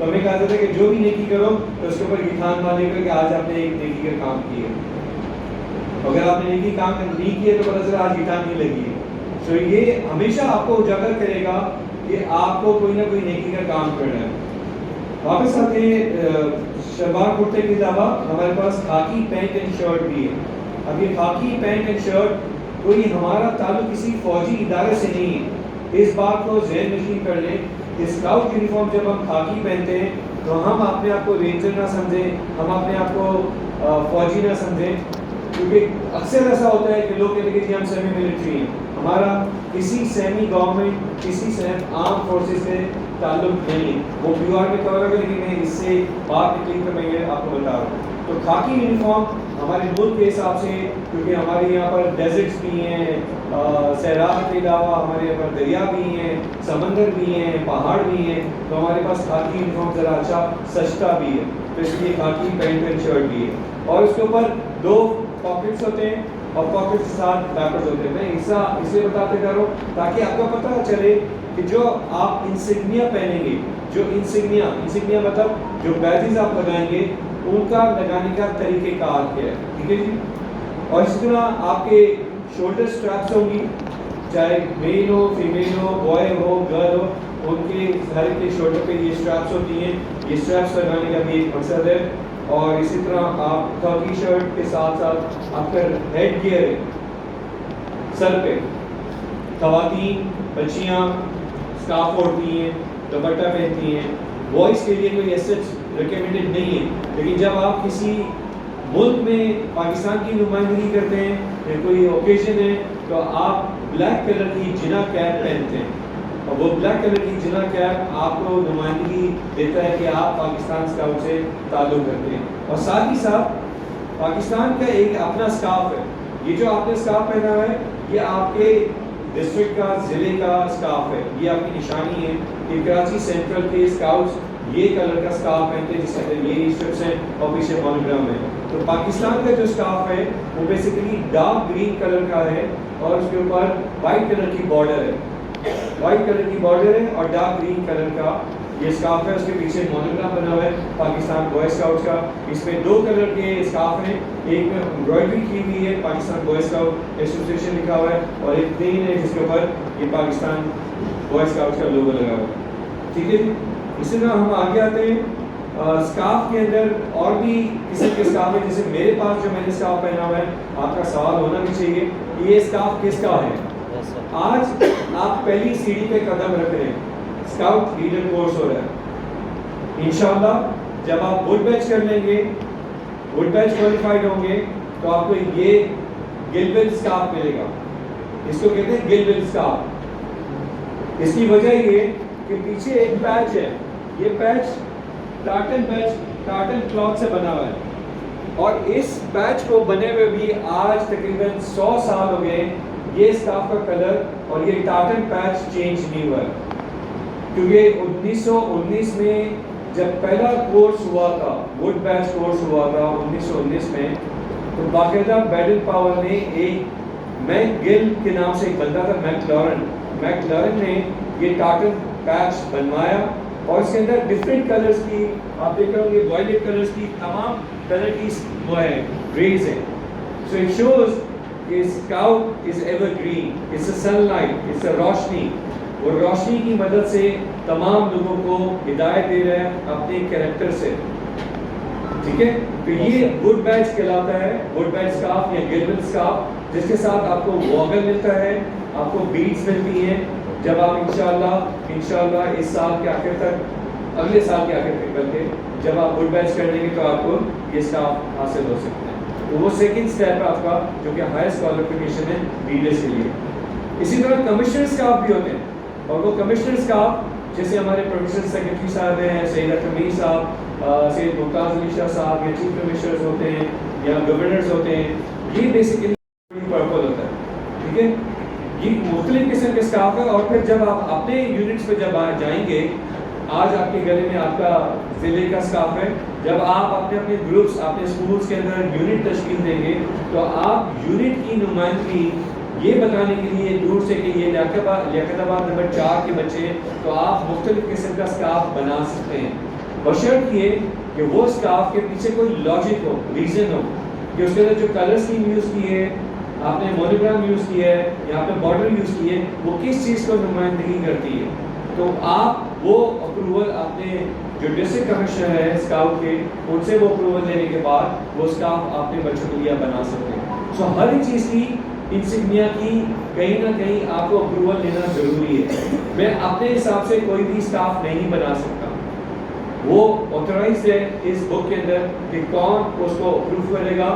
تو ہمیں کہا جاتا ہے کہ جو بھی نیکی کرو تو اس کے اوپر یہ ٹھان باندھے کرو کہ آج آپ نے ایک نیکی کا کام کیا ہے. اگر آپ نے نیکی کام نہیں کیا تو پتہ چلا آج ٹھان نہیں لگی ہے. سو یہ ہمیشہ آپ کو اجاگر کرے گا کہ آپ کو کوئی نہ کوئی نیکی کا کام کرنا ہے. واپس آتے ہیں شلوار کرتے کے علاوہ ہمارے پاس خاکی پینٹ اینڈ شرٹ بھی ہے. اب یہ خاکی پینٹ اینڈ شرٹ کوئی ہمارا تعلق کسی فوجی ادارے سے نہیں ہے. اس بات کو ذہن نشین کر لیں. اسکاؤٹ یونیفارم جب ہم خاکی پہنتے ہیں تو ہم اپنے آپ کو رینجر نہ سمجھیں, ہم اپنے آپ کو فوجی نہ سمجھیں, کیونکہ اکثر ایسا ہوتا ہے کہ لوگ کہتے ہیں کہ ہم سیمی ملٹری ہیں. ہمارا کسی سیمی گورنمنٹ کسی آرم فورسز سے تعلق نہیں ہے. وہ پیو آر میں کور ہے لیکن میں اس سے بات نکلی تو میں یہ آپ کو بتا رہا ہوں. تو خاکی یونیفارم ہمارے ملک کے حساب سے, کیونکہ ہمارے یہاں پر ڈیزرٹس بھی ہیں, سیلاب کے علاوہ ہمارے یہاں پر دریا بھی ہیں, سمندر بھی ہیں, پہاڑ بھی ہیں, تو ہمارے پاس خاکی یونیفارم ذرا اچھا سستا بھی ہے. تو اس لیے خاکی پینٹ اینڈ شرٹ بھی ہے. اور اس کے اوپر 2 پاکٹس ہوتے ہیں اور پاکٹس کے ساتھ پیپرز ہوتے ہیں. میں اس لیے بتاتے جا رہا ہوں تاکہ آپ کو پتہ چلے کہ جو آپ انسگنیا پہنیں گے, جو انسگنیا مطلب جو بیجز آپ لگائیں گے ان کا لگانے کا طریقہ کار کیا ہے. ٹھیک ہے جی. اور اسی طرح آپ کے شولڈر اسٹریپس ہوں گی, چاہے میل ہو, فیمیل ہو, بوائے ہو, گرل ہو, ان کے ہر ایک کے شولڈر پہ یہ اسٹریپس ہوتی ہیں. یہ اسٹریپس لگانے کا بھی ایک مقصد ہے. اور اسی طرح آپ خاکی شرٹ کے ساتھ ساتھ آپ کا ہیڈ گیئر ہے سر پہ. خواتین بچیاں اسکارف اوڑھتی ہیں, دوپٹہ پہنتی ہیں. بوائز کے لیے کوئی ایسا ریکمینڈڈ نہیں ہے, لیکن جب آپ کسی ملک میں پاکستان کی نمائندگی کرتے ہیں یا کوئی اوکیزن ہے تو آپ بلیک کلر کی جنا کیپ پہنتے ہیں. اور وہ بلیک کلر کی جنا کیپ آپ کو نمائندگی دیتا ہے کہ آپ پاکستان اسکاؤٹ سے تعلق کرتے ہیں. اور ساتھ ہی ساتھ پاکستان کا ایک اپنا اسکارف ہے. یہ جو آپ نے اسکارف پہنا ہوا ہے یہ آپ کے ڈسٹرکٹ کا, ضلع کا اسکارف ہے. یہ آپ کی نشانی ہے کہ کراچی سینٹرل کے اسکاؤٹس یہ کلر کا اسکارف پہنتے ہیں جس کے اندر یہ اسٹرپس ہیں اور پیچھے مونوگرام ہے. تو پاکستان کا جو اسکارف ہے وہ بیسیکلی ڈارک گرین کلر کا ہے اور اس کے اوپر وائٹ کلر کی بارڈر ہے. وائٹ کلر کی بارڈر ہے اور ڈارک گرین کلر کا یہ اسکارف ہے. اس کے پیچھے مونوگرام بنا ہوا ہے پاکستان بوائے اسکاؤٹس کا. اس میں 2 کلر کے اسکارف ہیں, ایک میں امبرائڈری کی ہوئی ہے پاکستان بوائے اسکاؤٹ ایسوسیشن لکھا ہوا ہے, اور ایک پلین ہے جس کے اوپر یہ پاکستان بوائے اسکاؤٹس کا لوگو لگا ہوا ہے. ٹھیک ہے جی. اسی طرح ہم آگے آتے ہیں اسکارف کے اندر اور بھی قسم کے اسکارف ہیں. جیسے میرے پاس جو میں نے اسکارف پہنا ہوا ہے, آپ کا سوال ہونا بھی چاہیے یہ اسکارف کس کا ہے. آج آپ پہلی سیڑھی پہ قدم رکھ رہے ہیں, اسکاؤٹ لیڈر کورس ہو رہا ہے. انشاءاللہ جب آپ وڈ بیچ کر لیں گے, وڈ بیچ کوالیفائڈ ہوں گے تو آپ کو یہ گلبل اسکارف ملے گا. اس کو کہتے ہیں گلبل اسکارف. اس کی وجہ یہ کہ پیچھے ایک پیچ ہے, یہ پیچ ٹارٹن کلاتھ سے بنا ہوا ہے, اور اس پیچ کو بنے ہوئے بھی آج تقریباً 100 سال ہو گئے. یہ اسکارف کا کلر اور یہ ٹارٹن پیچ چینج نہیں ہوا ہے, کیونکہ 1919 میں جب پہلا کورس ہوا تھا, وڈ بیچ کورس ہوا تھا 1919 میں, تو باقاعدہ بیڈل پاور نے ایک میک گل کے نام سے ایک بندہ تھا میک لارن نے یہ ٹارٹن پیچ بنوایا, اور اس کے اندر ڈفرینٹ کلرز کی آپ دیکھ رہے ہوں گے, وائلٹ کلرز کی تمام کلر کی وہ ہے ریز ہیں. سو اٹ شوز کہ scout is evergreen, it's a sunlight, it's a روشنی. وہ روشنی کی مدد سے تمام لوگوں کو ہدایت دے رہا ہے اپنے کریکٹر سے. ٹھیک ہے. تو یہ وڈ بیچ کہلاتا ہے, وڈ بیچ اسکارف یا گلبل اسکارف, جس کے ساتھ آپ کو واگل ملتا ہے, آپ کو بیڈز ملتی ہیں. جب آپ انشاءاللہ اس سال کے آخر تک, اگلے سال کے آخر تک بلکہ جب آپ وڈ بیچ کر لیں گے تو آپ کو یہ اسکارف حاصل ہو سکتے ہیں. تو وہ سیکنڈ اسٹیپ ہے آپ کا, جو کہ ہائیسٹ کوالیفیکیشن ہے لیڈرس کے لیے. اسی طرح کمشنر اسکارف بھی ہوتے ہیں, اور وہ کمشنر اسکارف جیسے ہمارے پروفیسر سیکرٹری صاحب ہیں, سید اکرمی صاحب, سید ممتاز علی شاہ صاحب, یا چیف کمشنرز ہوتے ہیں یا گورنرز ہوتے ہیں, یہ بیسیکلی پرپل ہوتا ہے. ٹھیک ہے. یہ مختلف قسم کے اسکارف ہے. اور پھر جب آپ اپنے یونٹس پہ جب جائیں گے, آج آپ کے گلے میں آپ کا ضلع کا اسکارف ہے, جب آپ اپنے گروپس اپنے اسکولس کے اندر یونٹ تشکیل دیں گے تو آپ یونٹ کی نمائندگی یہ بتانے کے لیے دور سے کہ یہ لیاقت آباد نمبر 4 کے بچے ہیں, تو آپ مختلف قسم کا اسکارف بنا سکتے ہیں. بشرط یہ کہ وہ اسکارف کے پیچھے کوئی لاجک ہو, ریزن ہو, کہ اس کے اندر جو کلر اسکیم یوز کی ہے, آپ نے مونوگرام یوز کی ہے یا آپ نے بارڈر یوز کی ہے, وہ کس چیز کو نمائندگی کرتی ہے. تو آپ وہ اپروول اپنے جو ڈسٹرکٹ کمشنر ہے اسکاؤٹ کے, ان سے وہ اپروول لینے کے بعد وہ اسکارف آپ نے بچوں کے لیے بنا سکتے ہیں. سو ہر ایک چیز کی انسگنیا کی کہیں نہ کہیں آپ کو اپروول لینا ضروری ہے. میں اپنے حساب سے کوئی بھی اسکارف نہیں بنا سکتا, وہ آتھورائز ہے اس بک کے اندر کہ کون اس کو اپروو کرے گا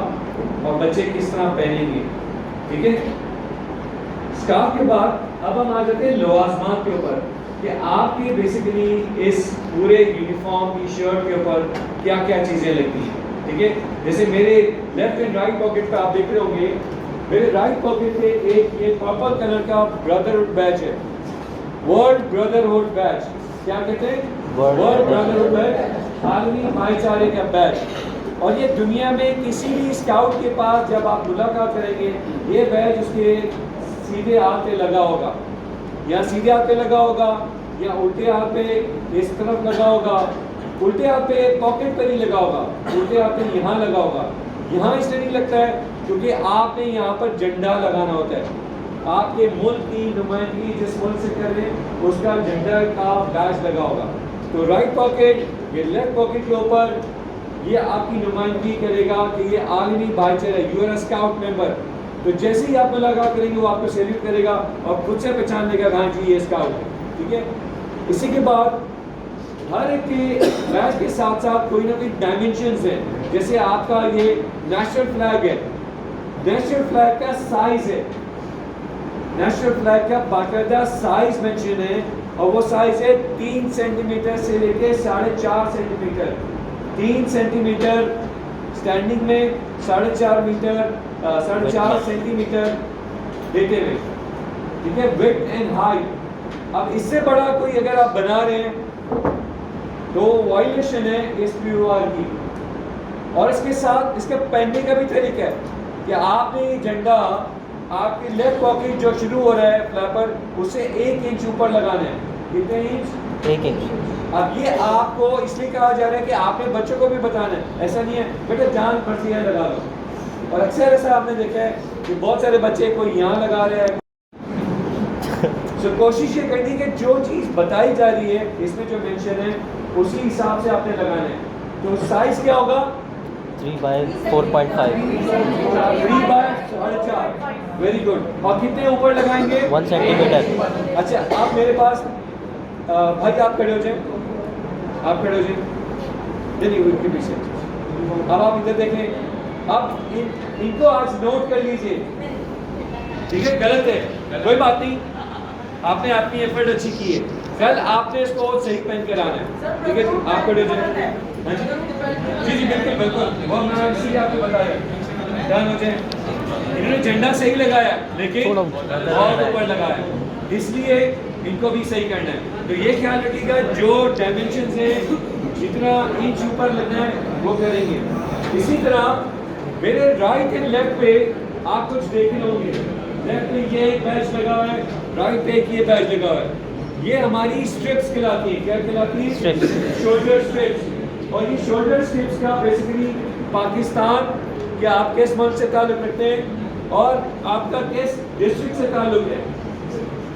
اور بچے کس طرح پہنیں گے. ٹھیک ہے, اسکارف کے بعد اب ہم آ جاتے ہیں لوازمات کے اوپر کہ آپ کے بیسیکلی اس پورے یونیفارم کی شرٹ کے اوپر کیا کیا چیزیں لگتی ہیں. ٹھیک ہے, جیسے میرے لیفٹ اینڈ رائٹ پاکٹ پہ آپ دیکھ رہے ہوں گے, میرے رائٹ پاکٹ پہ ایک یہ پرپل کلر کا بردرہڈ بیج ہے, ورلڈ بردرہڈ بیج. کیا کہتے ہیں؟ ورلڈ بردرہڈ بیج, عالمی بھائی چارے کا بیج. اور یہ دنیا میں کسی بھی اسکاؤٹ کے پاس جب آپ ملاقات کریں گے, یہ بیج اس کے سیدھے ہاتھ پہ لگا ہوگا, یا سیدھے ہاتھ پہ لگا ہوگا, یا الٹے ہاتھ پہ اس طرف لگا ہوگا. الٹے ہاتھ پہ پاکٹ پہ نہیں لگا ہوگا, الٹے ہاتھ پہ یہاں لگا ہوگا. یہاں اس لیے نہیں لگتا ہے کیونکہ آپ نے یہاں پر جھنڈا لگانا ہوتا ہے. آپ کے ملک کی نمائندگی جس ملک سے کر رہے ہیں اس کا جھنڈا کا بیج لگا ہوگا. تو رائٹ پاکٹ, یہ لیفٹ پاکٹ کے اوپر یہ آپ کی نمائندگی کرے گا کہ یہ عالمی بھائی چارہ, یو آر اسکاؤٹ ممبر. تو جیسے ہی آپ ملاقات کریں گے وہ آپ کو سیلیوٹ کرے گا اور خود سے پہچان لے گا ہاں جی یہ اسکاؤٹ ہے. ٹھیک ہے, اسی کے بعد ہر ایک کے بیج کے ساتھ ساتھ کوئی نہ کوئی ڈائمینشنز ہیں. جیسے آپ کا یہ نیشنل فلیگ ہے, نیشنل فلیگ کا سائز ہے, نیشنل فلیگ کا باقاعدہ سائز مینشن ہے, اور وہ سائز ہے 3 سینٹی میٹر سے لے کے 4.5 centimetre. 3 centimetre standing میں, 4.5 میٹر 4.5 سینٹی میٹر دیتے ہوئے. ٹھیک ہے, وڈتھ اینڈ ہائٹ. اب اس سے بڑا کوئی اگر آپ بنا رہے ہیں تو وائلیشن ہے اس پی او آر کی. اور اس کے ساتھ اس کے پہننے کا بھی طریقہ ہے کہ آپ نے یہ جھنڈا آپ کی لیفٹ پاکٹ جو شروع ہو رہا ہے فلیپر, اس سے 1 انچ اوپر لگانا ہے. کتنے انچ؟ 1 انچ. اب یہ آپ کو اس لیے کہا جا رہا ہے کہ آپ نے بچوں کو بھی بتانا ہے, ایسا نہیں ہے بیٹا جان پڑتی ہے لگا لو. اور اکثر ایسا آپ نے دیکھا ہے کہ بہت سارے بچے کوئی یہاں لگا رہے ہیں. تو کوشش یہ کرنی کہ جو چیز بتائی جا رہی ہے اس میں جو مینشن ہے اسی حساب سے آپ نے لگانا ہے. تو سائز کیا ہوگا؟ 3/4.5. 3/4. Very good. اور کتنے اوپر لگائیں گے؟ 1 سینٹی میٹر. اچھا, آپ میرے پاس بھائی آپ کھڑے ہو جائیں, آپ کھڑے ہو جائیں. نہیں ان کے پیچھے. اب آپ ادھر دیکھیں. اب ان کو آج نوٹ کر لیجئے. ٹھیک ہے, غلط ہے کوئی بات نہیں, آپ نے اپنی ایفرٹ اچھی کی ہے. کل آپ نے اس کو صحیح پہن کر آنا ہے. ٹھیک ہے جی, آپ کھڑے ہو جائیں. جی جی بالکل بالکل, وہ میں اسی لیے آپ کو بتایا. ڈن ہو جائیں. انہوں نے جھنڈا صحیح لگایا لیکن بہت اوپر لگایا, اس لیے ان کو بھی صحیح کرنا ہے. تو یہ خیال رکھیے گا جو ڈائمینشنز ہیں جتنا انچ اوپر لگنا ہے وہ کریں گے. اسی طرح میرے رائٹ اینڈ لیفٹ پہ آپ کچھ دیکھ رہے ہوں گے. لیفٹ پہ یہ ایک بیج لگا ہوا ہے, رائٹ پہ ایک یہ بیج لگا ہوا ہے. یہ ہماری اسٹرپس کہلاتی ہیں. کیا کہلاتی ہیں؟ Shoulder strips. اور یہ شولڈر اسٹرپس کا بیسیکلی پاکستان کہ آپ کس ملک سے تعلق رکھتے ہیں اور آپ کا کس ڈسٹرکٹ سے تعلق ہے.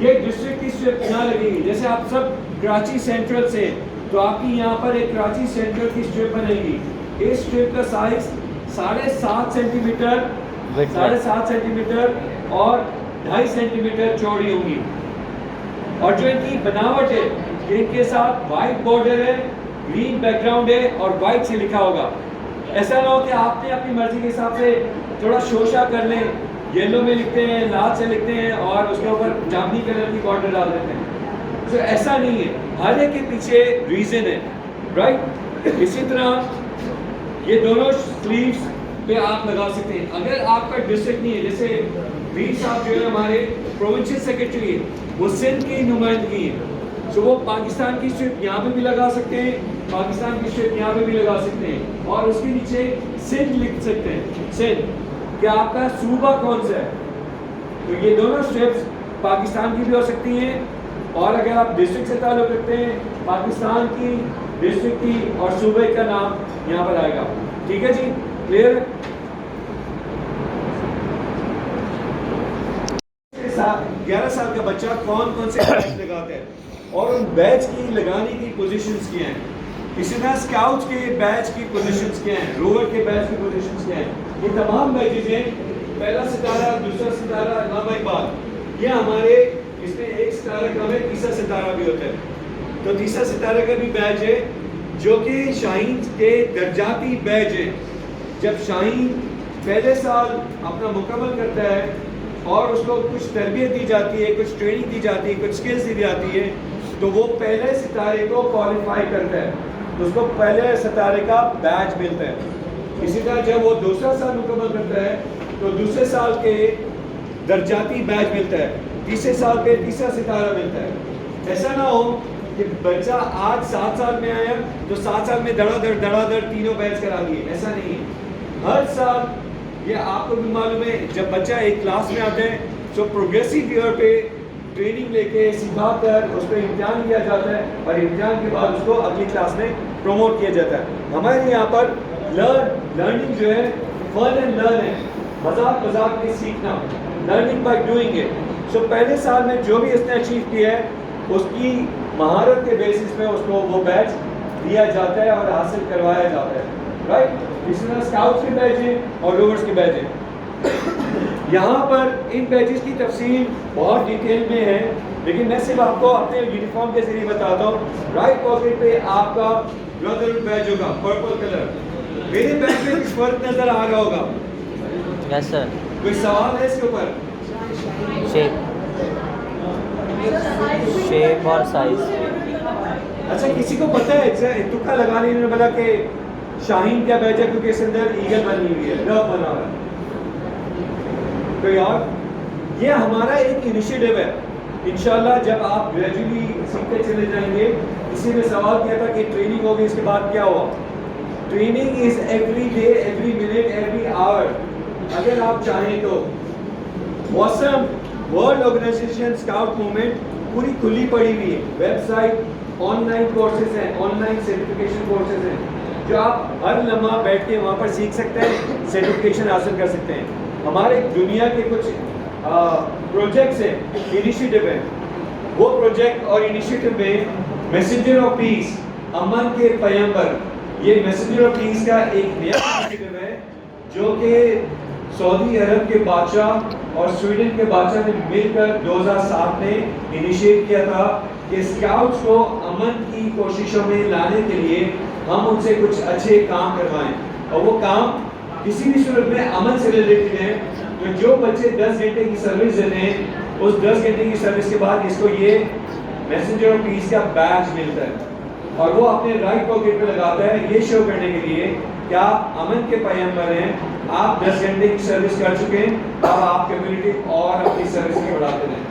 یہ ڈسٹرکٹ کی اسٹرپ یہاں لگے گی. جیسے آپ سب کراچی سینٹرل سے, تو آپ کی یہاں پر ایک کراچی سینٹرل کی اسٹرپ بنے گی. اس اسٹرپ کا size 7.5 centimetre, 7.5 centimetre اور 2.5 سینٹی میٹر چوڑی ہوگی. اور جو ان کی بناوٹ ہے ان کے ساتھ وائٹ بارڈر ہے, گرین بیک گراؤنڈ ہے اور وائٹ سے لکھا ہوگا. ایسا نہ ہو کہ آپ نے اپنی مرضی کے حساب سے تھوڑا شوشا کر لیں, یلو میں لکھتے ہیں, لال سے لکھتے ہیں اور اس کے اوپر جامنی کلر کی بارڈر ڈال دیتے ہیں. تو ایسا نہیں ہے, ہر ایک کے پیچھے ریزن ہے. رائٹ. اسی طرح یہ دونوں سلیوز پہ آپ لگا سکتے ہیں. اگر آپ کا ڈسٹرکٹ نہیں ہے, جیسے میر صاحب جو ہے ہمارے پروونشل سیکرٹری ہے, وہ سندھ کی نمائندگی ہے, تو وہ پاکستان کی اسٹرپ یہاں پہ بھی لگا سکتے ہیں, پاکستان کی اسٹرپ یہاں پہ بھی لگا سکتے ہیں, اور اس کے نیچے سندھ لکھ سکتے ہیں, سندھ کہ آپ کا صوبہ کون سا ہے. تو یہ دونوں اسٹرپس پاکستان کی بھی ہو سکتی ہیں, اور اگر آپ ڈسٹرکٹ سے تعلق رکھتے ہیں پاکستان کی ڈسٹرکٹ کی اور صوبے کا نام یہاں پر آئے گا. ٹھیک ہے جی, کلیئر؟ 11 سال کا بچہ کون کون سے بیچ لگاتا ہے اور ان بیچ کی لگانے کی پوزیشنز کیا ہیں. اسی طرح اسکاؤٹ کے بیچ کی پوزیشنز کیا ہیں, روور کے بیچ کی پوزیشنز کیا ہیں. یہ تمام بیچز ہیں. پہلا ستارہ, دوسرا ستارہ, علامہ اقبال, یہ ہمارے اس میں ایک ستارہ کم ہے, تیسرا ستارہ بھی ہوتا ہے. تو تیسرا ستارہ کا بھی بیچ ہے جو کہ شاہین کے درجاتی بیچ ہے. جب شاہین پہلے سال اپنا مکمل کرتا ہے اور اس کو کچھ تربیت دی جاتی ہے, کچھ ٹریننگ دی جاتی ہے, کچھ سکلز دی جاتی ہے, تو وہ پہلے ستارے کو کوالیفائی کرتا ہے, تو اس کو پہلے ستارے کا بیچ ملتا ہے. اسی طرح جب وہ دوسرا سال مکمل کرتا ہے تو دوسرے سال کے درجاتی بیچ ملتا ہے, تیسرے سال پہ تیسرا ستارہ ملتا ہے. ایسا نہ ہو کہ بچہ آج 7 سال میں آیا تو 7 سال میں دڑا دڑ تینوں بیچ کرا دیے, ایسا نہیں ہے. ہر سال, یہ آپ کو بھی معلوم ہے, جب بچہ ایک کلاس میں آتا ہے تو پروگریسو ایئر پہ ٹریننگ لے کے سکھا کر اس پہ امتحان لیا جاتا ہے اور امتحان کے بعد اس کو اگلی کلاس میں پروموٹ کیا جاتا ہے. ہمارے یہاں پر لرننگ جو ہے فن اینڈ لرن ہے, مذاق مذاق میں سیکھنا, لرننگ بائی ڈوئنگ ہے. سو پہلے سال میں جو بھی اس نے اچیو کیا ہے اس کی مہارت کے بیسس پہ اس کو وہ بیچ دیا جاتا ہے اور حاصل کروایا جاتا ہے. رائٹ, اس طرح اسکاؤٹس کے بیچ ہیں اور روورس کے بیچ ہیں. یہاں پر ان بیچز کی تفصیل بہت ڈیٹیل میں ہے, لیکن میں صرف آپ کو اپنے یونیفارم کے ذریعے بتاتا ہوں. رائٹ پاکٹ پہ آپ کا برادر بیچ ہوگا پرپل کلر. میرے بیچ میں کچھ فرق نظر آ رہا ہوگا؟ یس سر. کوئی سوال ہے اس کے اوپر؟ شیپ اور سائز. اچھا, کسی کو پتہ ہے تکا لگانے میں بولا کہ شاہین کیا بیچ ہے کیونکہ اس اندر ایگل بنی ہوئی ہے, لو بنا ہوا ہے. کوئی اور؟ یہ ہمارا ایک انیشیٹو ہے. انشاءاللہ جب آپ گریجولی سیکھتے چلے جائیں گے. کسی نے سوال کیا تھا کہ ٹریننگ ہوگی اس کے بعد کیا ہوا. Training is every day, every minute, every hour. اگر آپ چاہیں تو موسم ورلڈ آرگنائزیشن اسکاؤٹ موومنٹ پوری کھلی پڑی ہوئی ہے. Website, online courses ہیں, آن لائن سرٹیفکیشن کورسز ہیں جو آپ ہر لمحہ بیٹھ کے وہاں پر سیکھ سکتے ہیں, سرٹیفکیشن حاصل کر سکتے ہیں. ہمارے دنیا کے کچھ پروجیکٹس ہیں, انیشیٹو ہیں. وہ پروجیکٹ اور انیشیٹو میں میسنجر آف پیس, امن کے پیغمبر, یہ میسنجر آف پیس کا ایک نیا انیشیٹو ہے جو کہ سعودی عرب کے بادشاہ اور سویڈن کے بادشاہ نے مل کر 2007 میں انیشیٹ کیا تھا کہ اسکاؤٹس کو امن کی کوششوں میں لانے کے لیے ہم ان سے کچھ اچھے کام کروائیں. اور وہ کام کسی بھی صورت میں امن سے ریلیٹڈ ہیں. تو جو بچے 10 گھنٹے کی سروس دیتے ہیں اس 10 گھنٹے کی سروس کے بعد اس کو یہ میسنجر آف پیس کا بیچ ملتا ہے اور وہ اپنے رائٹ پاکٹ پہ لگاتا ہے, یہ شو کرنے کے لیے کہ آپ امن کے پیغمبر ہیں, آپ 10 گھنٹے کی سروس کر چکے ہیں, اب آپ کمیونٹی اور اپنی سروس کی بڑھاتے ہیں.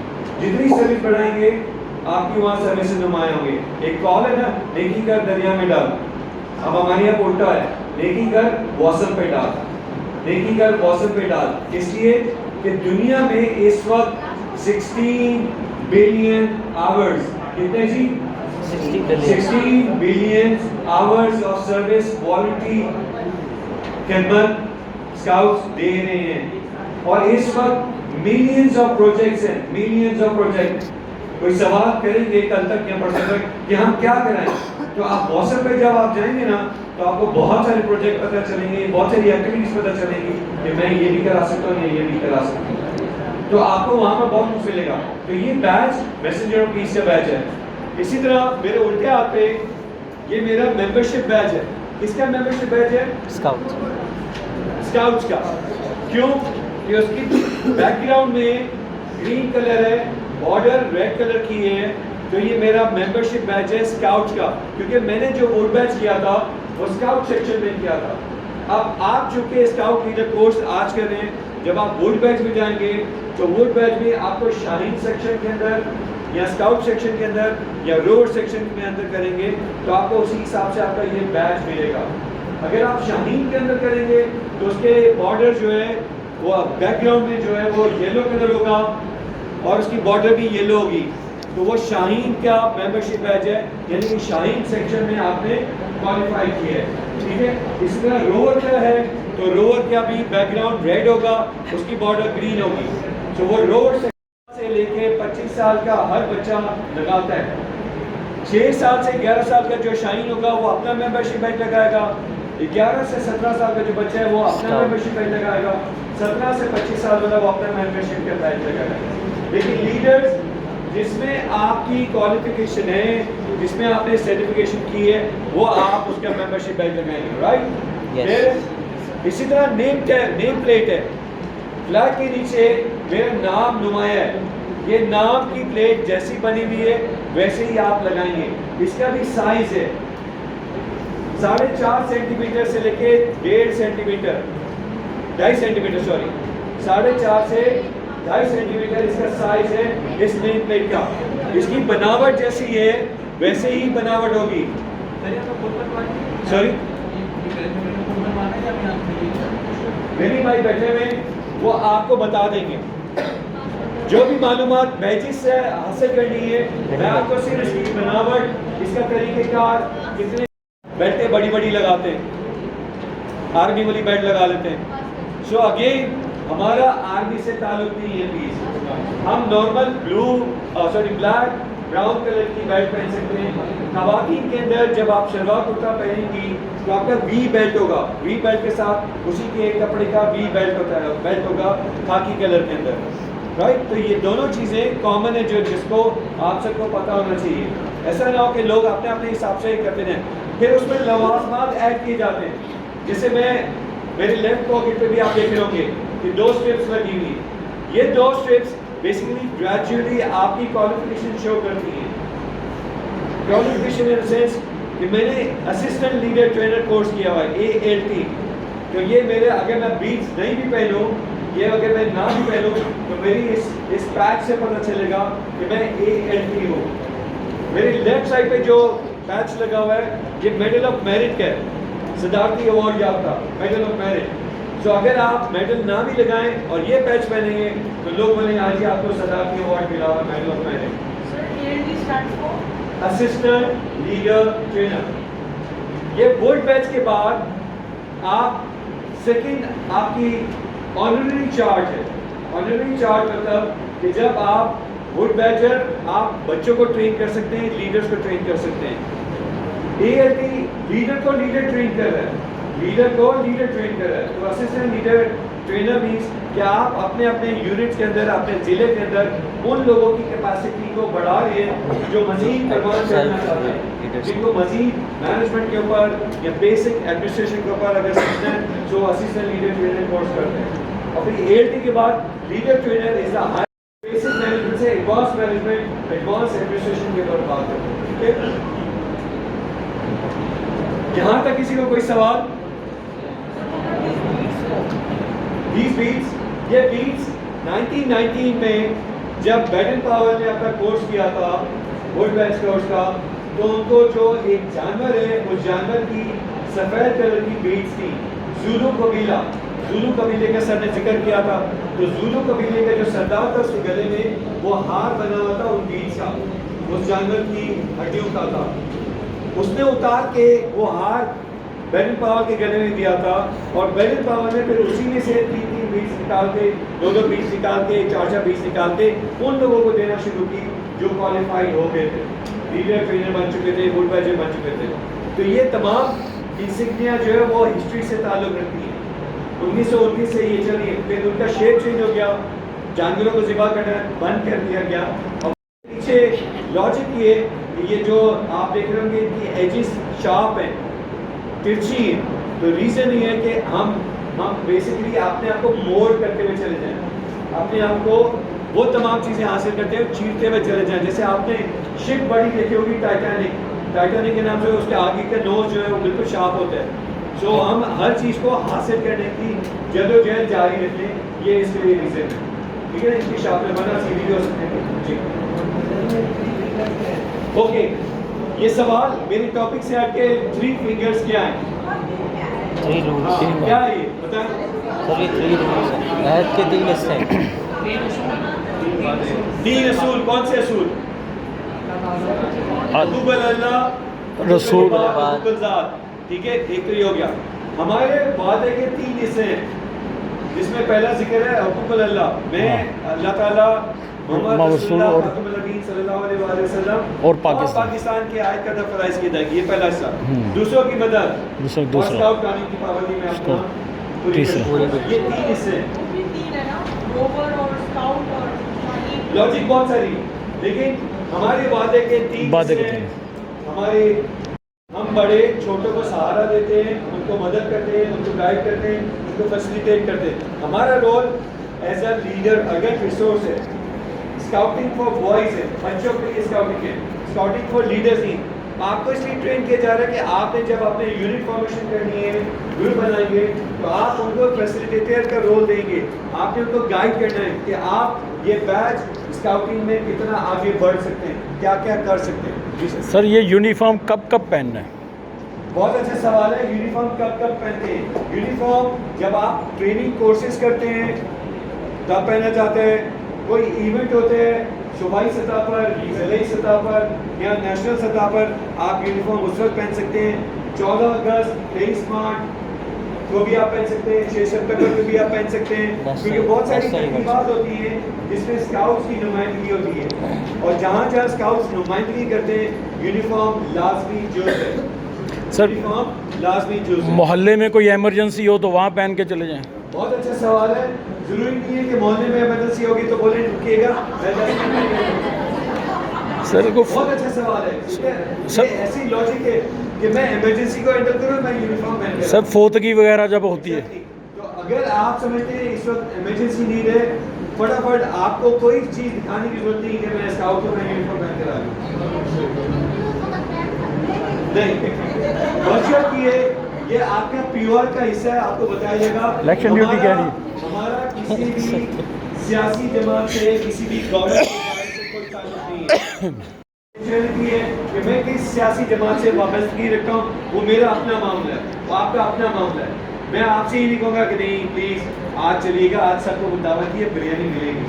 جتنی سروس بڑھائیں گے آپ کی وہاں سروس نمایاں ہوں گے. ایک کال ہے نا, نیکی کر دریا میں ڈال. اب ہمارے یہاں الٹا ہے, نیکی کر واٹسپ پہ ڈال, نیکی کر واٹسپ پہ ڈال. اس لیے کہ دنیا میں اس وقت 16 بلین آورز, کتنے جی؟ 16 billion hours of service voluntary خدمت اسکاؤٹس دے رہے ہیں. اور اس وقت ملینز آف پروجیکٹس ہیں, ملینز آف پروجیکٹ. کوئی سوال کریں گے کل تک یا پرسوں تک کہ ہم کیا کرائیں, تو آپ واٹسپ پہ جب آپ جائیں گے نا تو آپ کو بہت سارے پروجیکٹ پتہ چلیں گے, بہت ساری ایکٹیویٹیز پتہ چلیں گی کہ میں یہ بھی کرا سکتا ہوں, یہ بھی کرا سکتا ہوں. تو آپ کو وہاں پر بہت کچھ ملے گا. تو یہ بیچ میسنجر آف پیس کا بیچ ہے. اسی طرح میرے الٹے ہاتھ پہ یہ میرا ممبرشپ بیچ ہے. کس کا ممبرشپ بیچ ہے؟ اسکاؤٹس کا. کیوں کہ اس کی بیک گراؤنڈ میں گرین کلر ہے, بارڈر ریڈ کلر کی ہے, تو یہ میرا ممبرشپ بیچ ہے اسکاؤٹس کا. کیونکہ میں نے جو ووٹ بیچ کیا تھا وہ اسکاؤٹ سیکشن میں کیا تھا. اب آپ چونکہ اسکاؤٹ لیڈر کورس آج کر رہے ہیں, جب آپ ووٹ بیچ میں جائیں گے تو ووٹ بیچ میں آپ کو شاہین سیکشن کے اندر یا اسکاؤٹ سیکشن کے اندر یا روور سیکشن میں اندر کریں گے تو آپ کو اسی حساب سے آپ کا یہ بیچ ملے گا. اگر آپ شاہین کے اندر کریں گے تو اس کے بارڈر جو ہے وہ بیک گراؤنڈ میں جو ہے وہ یلو کلر ہوگا اور اس کی بارڈر بھی یلو ہوگی. تو وہ شاہین کا ممبرشپ بیچ ہے، یعنی کہ شاہین سیکشن میں آپ نے کوالیفائی کیا ہے، ٹھیک ہے. اسی طرح روور کا ہے تو روور کا بھی بیک گراؤنڈ ریڈ ہوگا، اس کی بارڈر گرین ہوگی. تو وہ روور سے لے کے 25 سال کا ہر بچہ لگاتا ہے. 6 سال سے 11 سال کا جو شاہین ہوگا وہ اپنا ممبرشپ بیچ لگائے گا. 11 سے 17 سال کا جو بچہ ہے وہ اپنا ممبرشپ بیچ لگائے گا. 17 سے 25 سال والا وہ اپنا ممبرشپ کا بیچ لگائے گا. لیکن لیڈرز جس میں آپ کی کوالیفیکیشن ہے، جس میں آپ نے سرٹیفکیشن کی ہے، وہ آپ اس کا ممبرشپ بیچ لگائیں گے، رائٹ. اسی طرح نیم پلیٹ ہے. فلیگ کے نیچے میرا نام نمایاں ہے. یہ نام کی پلیٹ جیسی بنی ہوئی ہے ویسے ہی آپ لگائیں گے. اس کا بھی سائز ہے 4.5 سینٹی میٹر سے لے کے 1.5 سینٹی میٹر 2.5 سینٹی میٹر 4.5 سے 2.5 سینٹی میٹر اس کا سائز ہے اس نیم پلیٹ کا. اس کی بناوٹ جیسی ہے ویسے ہی بناوٹ ہوگی. سوری میری بھائی بیٹھے ہوئے وہ آپ کو بتا دیں گے جو بھی معلومات بیچز سے حاصل کرنی ہے. میں آپ کو صرف اس کی بناوٹ، اس کا طریقہ کار، کتنے بیلٹیں بڑی بڑی لگاتے ہیں، آرمی والی بیلٹ لگا لیتے ہیں. سو اگین ہمارا آرمی سے تعلق نہیں ہے پلیز. ہم نارمل بلیک براؤن کلر کی بیلٹ پہن سکتے ہیں. خواتین کے اندر جب آپ شلوار کرتا پہنیں گی تو آپ کا وی بیلٹ ہوگا. وی بیلٹ کے ساتھ اسی کے کپڑے کا وی بیلٹ ہوتا ہے، بیلٹ ہوگا خاکی کلر کے اندر، رائٹ. تو یہ دونوں چیزیں کامن ہے جو جس کو آپ سب کو پتہ ہونا چاہیے. ایسا نہ ہو کہ لوگ اپنے اپنے حساب سے کرتے ہیں. پھر اس میں لوازمات ایڈ کیے جاتے ہیں. جیسے میرے لیفٹ پاکٹ پہ بھی آپ دیکھ رہے ہوں گے کہ 2 اسٹرپس لگی ہوئی. یہ 2 اسٹرپس بیسیکلی گریجولی آپ کی کوالیفیکیشن شو کرتی ہیں. کوالیفیکیشن ان سینس کہ میں نے اسسٹنٹ لیڈر ٹرینر کورس کیا ہوا ہے ALT. تو یہ میرے اگر میں بیٹس نہیں بھی پہنوں، یہ اگر میں نہ بھی پہنوں تو میری اس پیچ سے پتہ چلے گا کہ میں ALT ہوں. میری لیفٹ سائڈ پہ جو پیچ لگا ہوا ہے یہ میڈل آف میرٹ کا ہے، صدارتی ایوارڈ یافتہ میڈل آف میرٹ. سو اگر آپ میڈل نہ بھی لگائیں اور یہ پیچ پہنیں گے تو لوگ بولیں آج ہی آپ کو صدارتی ایوارڈ ملا ہوا medal of merit. Assistant leader trainer. یہ ووٹ بیچ کے بعد آپ سیکنڈ آپ کی آنرری چارج ہے. آنرری چارج مطلب کہ جب آپ ووٹ بیچر آپ بچوں کو ٹرین کر سکتے ہیں، لیڈرز کو ٹرین کر سکتے ہیں. ALT لیڈر کو لیڈر ٹرین کر رہا ہے، لیڈر کو لیڈر ٹرین کر رہا ہے. تو اسسٹنٹ لیڈر ٹرینر مینس کہ آپ اپنے یونٹ کے اندر، اپنے ضلع کے اندر ان لوگوں کی کیپیسٹی کو بڑھا رہے ہیں جو مزید پروان کرنا چاہتے ہیں، جن کو مزید مینجمنٹ کے اوپر یا بیسک ایڈمنسٹریشن کے اوپر اگر سیکھنا ہے جو اسسٹنٹ لیڈر ٹرینر کورس کرتے ہیں. اور پھر ALT کے بعد leader trainer is a basic management سے ایڈوانس مینجمنٹ، ایڈوانس ایڈمنسٹریشن کے اوپر بات کرتے ہیں. ٹھیک ہے، یہاں تک کسی کو کوئی سوال؟ یہ بیٹس 1919 میں جب بیڈن پاول نے اپنا کورس کیا تھا ووٹ بیچ کورس کا، تو ان کو جو ایک جانور ہے اس جانور کی سفید کلر کی بیٹس تھی. زولو قبیلے کا سر نے ذکر کیا تھا. تو زولو قبیلے کا جو سردار تھا اس کے گلے میں وہ ہار بنا ہوا تھا ان بیٹس کا، اس جانور کی ہڈیوں کا تھا. اس نے اتار کے وہ ہار بیڈن پاول کے گلے میں دیا تھا اور بیڈن پاول نے پھر اسی میں سے 3 بیٹس نکال کے 2 بیٹس نکال کے 4 بیٹس نکال کے ان لوگوں کو دینا شروع کی جو کوالیفائڈ ہو گئے تھے، لیڈر ٹرینر بن چکے تھے، ووٹ بیچر بن چکے تھے. تو یہ تمام انسگنیاں جو ہے وہ ہسٹری سے تعلق رکھتی ہیں. 1919 سے یہ چلی ہے. پھر ان کا شیپ چینج ہو گیا، جانوروں کو ذبح کرنا بند کر دیا گیا. اور پیچھے لاجک یہ جو آپ دیکھ رہے ہوں گے ان کی ایجز شارپ ہیں، ترچھی ہیں. تو ریزن یہ ہے کہ ہم بیسیکلی اپنے آپ کو موڑ کرتے ہوئے چلے جائیں، اپنے آپ کو وہ تمام چیزیں حاصل کرتے ہوئے چیرتے ہوئے چلے جائیں. جیسے آپ نے شپ بڑی دیکھی ہوگی ٹائٹینک کے نام سے، اس کے آگے کا نوز جو ہے وہ بالکل شارپ ہوتا ہے. سو ہم ہر چیز کو حاصل کرنے کی جدوجہد جاری رکھیں، یہ اس کے لیے ریزن ہے. ٹھیک ہے، اس کی شاپ میں بنا سیدھی بھی ہو سکتے ہیں. جی اوکے، یہ سوال میری ٹاپک سے ہٹ کے 3 فنگرز کیا ہیں؟ 3 رولز کیا ہے یہ بتائیں سر؟ یہ 3 رولز ہیں، عہد کے 3 حصے ہیں. 3 اصول. کون سے اصول؟ حقوق اللہ رسول حقوق الذات. ٹھیک ہے, ایک تو یہ ہو گیا. ہمارے وعدے کے 3 حصے ہیں جس میں پہلا ذکر ہے حقوق اللہ. میں اللہ تعالیٰ محمد رسول اللہ خاتم النبیین صلی اللہ علیہ وآلہ وسلم اور پاکستان کے آئین کا فرائض کی ادائیگی, یہ پہلا حصہ. دوسروں کی مدد, دوسرا قانون کی پابندی میں اپنا پوری کرنا. یہ 3 حصے لاجک بہت ساری, لیکن ہمارے وعدے کے 3 حصے ہیں. ہمارے ہم بڑے چھوٹوں کو سہارا دیتے ہیں, ان کو مدد کرتے ہیں, ان کو گائیڈ کرتے ہیں, ان کو فیسیلیٹیٹ کرتے ہیں. ہمارا رول ایز اے لیڈر اگر ریسورس ہے. اسکاؤٹنگ فار بوائز ہے, بچوں کے لیے اسکاؤٹنگ ہے. اسکاؤٹنگ فار لیڈرز نہیں. آپ کو اس لیے ٹرین کیا جا رہا ہے کہ آپ نے جب اپنے یونٹ فارمیشن کرنی ہے, گروپ بنائیں گے, تو آپ ان کو فیسیلیٹیٹر کا رول دیں گے. آپ نے ان کو گائیڈ کرنا ہے کہ آپ یہ بیچ اسکاؤٹنگ میں کتنا آگے بڑھ سکتے ہیں, کیا کیا کر سکتے ہیں. سر یہ یونیفارم کب کب پہننا ہے؟ بہت اچھا سوال ہے. یونیفارم کب کب پہنتے ہیں؟ یونیفارم جب آپ ٹریننگ کورسز کرتے ہیں تب پہنا جاتا ہے. کوئی ایونٹ ہوتے ہیں صوبائی سطح پر, ضلعی سطح پر یا نیشنل سطح پر, آپ یونیفارم اس وقت پہن سکتے ہیں. 14 اگست, 23 مارچ کو بھی آپ پہن سکتے ہیں, 6 ستمبر کو بھی آپ پہن سکتے ہیں, کیونکہ بہت ساری تقریبات ہوتی ہیں جس میں اسکاؤٹس کی نمائندگی ہوتی ہے, اور جہاں جہاں اسکاؤٹس نمائندگی کرتے ہیں یونیفارم لازمی جز ہے. سر یونیفارم لازمی جز ہے. محلے میں کوئی ایمرجنسی ہو تو وہاں پہن کے چلے جائیں؟ بہت اچھا سوال ہے. ضروری نہیں ہے کہ محلے میں ایمرجنسی ہوگی تو بولیں رکیے گا. سر کو بہت اچھا سوال ہے. یہ ایسی لاجک ہے کہ میں ایمرجنسی کو ہینڈل کروں, میں یونیفارم پہن کے. سر فوتگی وغیرہ جب ہوتی ہے تو اگر آپ سمجھتے ہیں اس وقت ایمرجنسی نیڈ ہے, فٹافٹ آپ کو کوئی چیز دکھانے کی ضرورت نہیں کہ میں اسکاؤٹ کو میں یونیفارم پہن کر آ جاؤں. نہیں, ورچوئل کی ہے, یہ آپ کا پیور کا حصہ ہے. آپ کو بتایا جائے گا الیکشن ڈیوٹی کہہ رہی ہے. ہمارا کسی بھی سیاسی جماعت سے, کسی بھی گورنمنٹ سے کوئی تعلق نہیں ہے کہ میں کس سیاسی جماعت سے وابستگی رکھتا ہوں. وہ میرا اپنا معاملہ ہے, وہ آپ کا اپنا معاملہ ہے. میں آپ سے ہی نہیں کہوں گا کہ نہیں پلیز آج چلیے گا, آج سب کو دعوت کی ہے, بریانی ملے گی.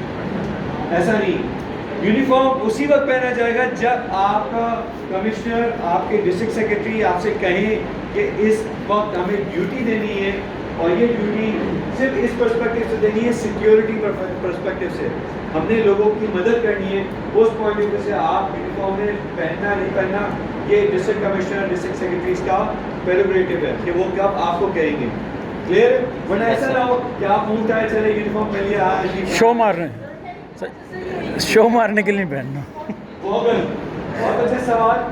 ایسا نہیں. یونیفارم اسی وقت پہنا جائے گا جب آپ کا کمشنر, آپ کے ڈسٹرکٹ سیکرٹری آپ سے کہیں کہ اس وقت ہمیں ڈیوٹی دینی ہے, اور یہ ڈیوٹی صرف اس پرسپیکٹو سے دینی ہے, سیکیورٹی پرسپیکٹو سے. ہم نے لوگوں کی مدد کرنی ہے. اس پوائنٹ آف ویو سے آپ یونیفارم میں پہننا نہیں پہننا یہ ڈسٹرکٹ کمشنر, ڈسٹرکٹ سیکرٹریز کا پریروگیٹو ہے کہ وہ کب آپ کو کہیں گے. کلیئر؟ ورنہ ایسا نہ ہو کہ آپ منہ اٹھائے چلے یونیفارم پہن لیا, شو مار رہے ہیں. شو مارنے کے لیے پہننا. ووگل, بہت اچھا سوال.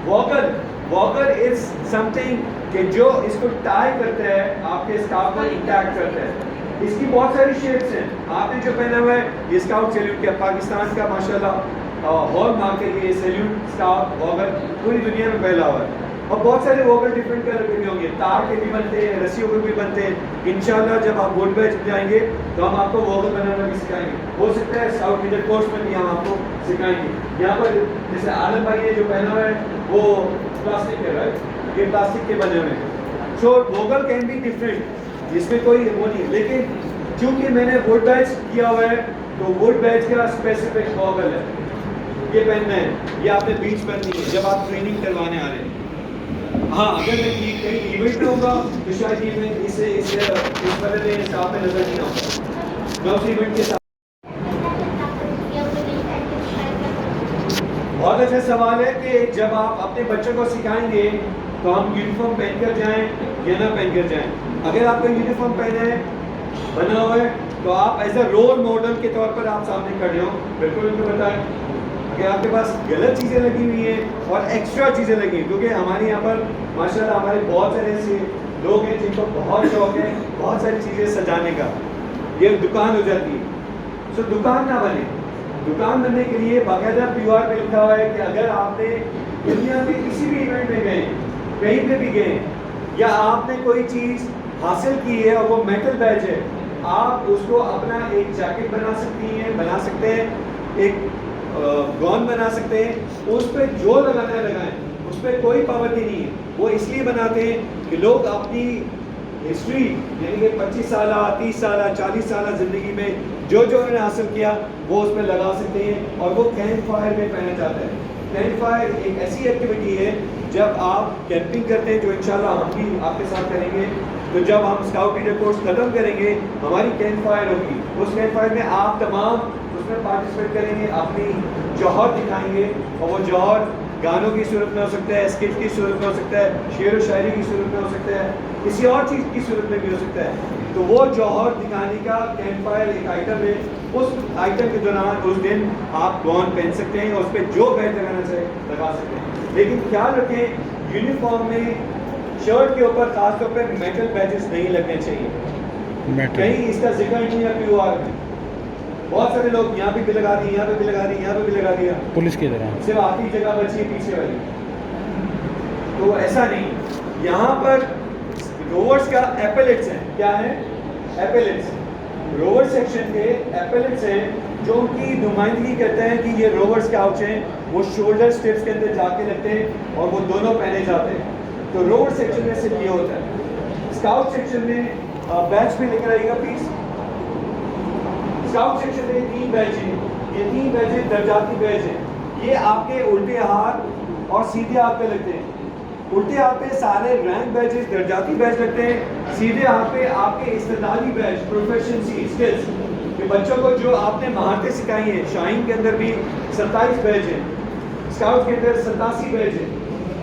ووگل, ووگل از سم تھنگ کہ جو اس کو ٹائی کرتا ہے, آپ کے اسکارف کو انٹیکٹ کرتا ہے. اس کی بہت ساری شیپس ہیں. آپ نے جو پہنا ہوا ہے یہ اسکاؤٹ سیلیوٹ کیا, پاکستان کا ماشاءاللہ ہال مارک ہے یہ سیلیوٹ اسکاؤٹ ووگل, پوری دنیا میں پھیلا ہوا ہے. اور بہت سارے ووگل ڈفرینٹ کلر کے بھی ہوں گے, تار کے بھی بنتے ہیں, رسیوں کے بھی بنتے ہیں. انشاءاللہ جب آپ ووٹ بیچ جائیں گے تو ہم آپ کو ووگل بنانا بھی سکھائیں گے. ہو سکتا ہے ساؤتھ انڈین کورس میں بھی ہم آپ کو سکھائیں گے. یہاں پر جیسے عالم بھائی نے جو پہنا ہوا ہے وہ پلاسٹک ہے, رائٹ, یہ پلاسٹک کے بنے ہوئے ہیں. سو ووگل کین بی ڈفرینٹ, اس میں کوئی وہ نہیں ہے. لیکن چونکہ میں نے ووٹ بیچ کیا ہوا ہے تو ووٹ بیچ کا اسپیسیفک ووگل ہے, یہ پہننا ہے. یہ آپ نے بیچ پہننی ہے جب آپ ٹریننگ کروانے آ رہے ہیں. ہاں اگر میں کہیں ایونٹ میں ہوگا تو شاید یہ میں اس طرح میں اسٹاف میں نظر نہیں آؤں. میں اس ایونٹ کے ساتھ. بہت اچھا سوال ہے کہ جب آپ اپنے بچوں کو سکھائیں گے تو ہم یونیفارم پہن کر جائیں یا نہ پہن کر جائیں. اگر آپ کو یونیفارم پہنا ہے, بنا ہوا ہے, تو آپ ایز اے رول ماڈل کے طور پر آپ سامنے کھڑے ہوں. بالکل ان کو بتائیں. اگر آپ کے پاس غلط چیزیں لگی ہوئی ہیں اور ایکسٹرا چیزیں لگی ہیں, کیونکہ ہمارے یہاں پر ماشاءاللہ ہمارے بہت سارے ایسے لوگ ہیں جن کو بہت شوق ہے بہت ساری چیزیں سجانے کا, یہ دکان ہو جاتی ہے. سو دکان نہ بنے. دکان بننے کے لیے باقاعدہ پیور پہ لکھا ہوا ہے کہ اگر آپ نے دنیا میں کسی بھی ایونٹ میں گئے, کہیں پہ بھی گئے, یا آپ نے کوئی چیز حاصل کی ہے اور وہ میٹل بیج ہے, آپ اس کو اپنا ایک جیکٹ بنا سکتی ہیں, بنا سکتے ہیں, ایک گون بنا سکتے ہیں. اس پہ جو لگانا ہے لگائیں, اس پہ کوئی پابندی نہیں ہے. وہ اس لیے بناتے ہیں کہ لوگ اپنی ہسٹری یعنی کہ 25 سالہ 30 سالہ 40 سالہ زندگی میں جو انہوں نے حاصل کیا وہ اس پہ لگا سکتے ہیں, اور وہ کیمپ فائر میں پہنا جاتا ہے. کیمپ فائر ایک ایسی ایکٹیویٹی ہے جب آپ کیمپنگ کرتے ہیں، جو انشاءاللہ ہم بھی آپ کے ساتھ کریں گے. تو جب ہم اسکاؤٹ لیڈر کورس ختم کریں گے ہماری کیمپ فائر ہوگی. اس کیمپ فائر میں آپ تمام اس میں پارٹیسپیٹ کریں گے، اپنی جوہر دکھائیں گے، اور وہ جوہر گانوں کی صورت میں ہو سکتا ہے، اسکٹ کی صورت میں ہو سکتا ہے، شعر و شاعری کی صورت میں ہو سکتا ہے، کسی اور چیز کی صورت میں بھی ہو سکتا ہے. تو وہ جوہر دکھانے کا کیمپ فائر ایک آئٹم ہے. اس آئٹم کے دوران اس دن آپ گون پہن سکتے ہیں اور اس پہ جو بیج لگانا چاہے لگا سکتے ہیں. لیکن خیال رکھیں یونیفارم میں شرٹ کے اوپر خاص طور پہ میٹل بیجز نہیں لگنے چاہیے. کہیں اس کا ذکر نہیں ہے پیوار میں. بہت سارے لوگ یہاں پہ بھی لگا دیے، یہاں پہ بھی لگا دیے، یہاں پہ بھی لگا دیا، پولیس کی طرح صرف آخری جگہ بچی ہے پیچھے والی. تو ایسا نہیں. یہاں پر روورز کا ایپلیٹس ہیں. کیا ہے؟ ایپلیٹس. روور سیکشن کے ایپلیٹس ہیں جو ان کی نمائندگی کرتے ہیں کہ یہ روور اسکاؤٹس ہیں. وہ شولڈر سٹرپس کے اندر جا کے لگتے ہیں اور وہ دونوں پہنے جاتے ہیں. تو روور سیکشن میں صرف یہ ہوتا ہے. اسکاؤٹ سیکشن میں بیچ بھی لے کر آئیے گا پلیز. اسکاؤٹ سیکشن میں 3 بیچ ہیں. یہ 3 بیچ درجاتی بیچ ہیں. یہ آپ کے الٹے ہاتھ اور سیدھے ہاتھ پہ لگتے ہیں. الٹے ہاتھ پہ سارے رینک بیچز درجاتی بیچ لگتے ہیں. سیدھے ہاتھ پہ آپ کے استعدادی بیچ پروفیشنسی اسکلز کہ بچوں کو جو آپ نے مہارتیں سکھائی ہیں. شاہین کے اندر بھی 27 بیچ ہیں، اسکاؤٹ کے اندر 87 بیچ ہیں،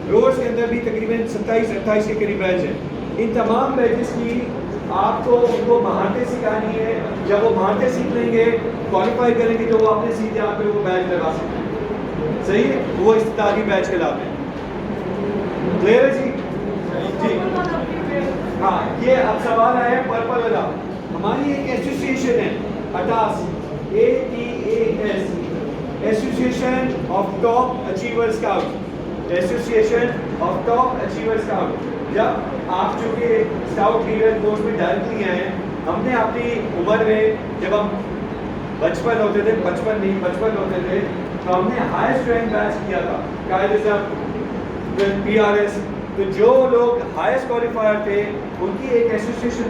روورز کے اندر بھی تقریباً 27-28 کے قریب بیچ ہیں. ان تمام بیچز کی آپ کو ان کو مہارتیں سکھانی ہے. جب وہ مہارتیں سیکھ لیں گے، کوالیفائی کریں گے تو وہ اپنے سیدھے ہاتھ پہ وہ بیچ لگا سکتے ہیں. صحیح ہے؟ وہ استعدادی بیچ کہلاتے ہیں. کلیئر ہے جی؟ جی ہاں. یہ اب سوال آیا ہے پرپل والا. ہماری ایک ایسوسیشن ہے اٹاس، ATAS، association of top achiever scout. Association of top achiever scout. جب آپ چونکہ اسکاؤٹ لیڈر کورس میں ڈائریکٹلی آئے ہیں، ہم نے اپنی عمر میں جب ہم بچپن ہوتے تھے تو ہم نے ہائیسٹ رینک بیچ کیا تھا قائد اعظم PRS. تو جو لوگ ہائیسٹ کوالیفائر تھے ان کی ایک ایسوسیشن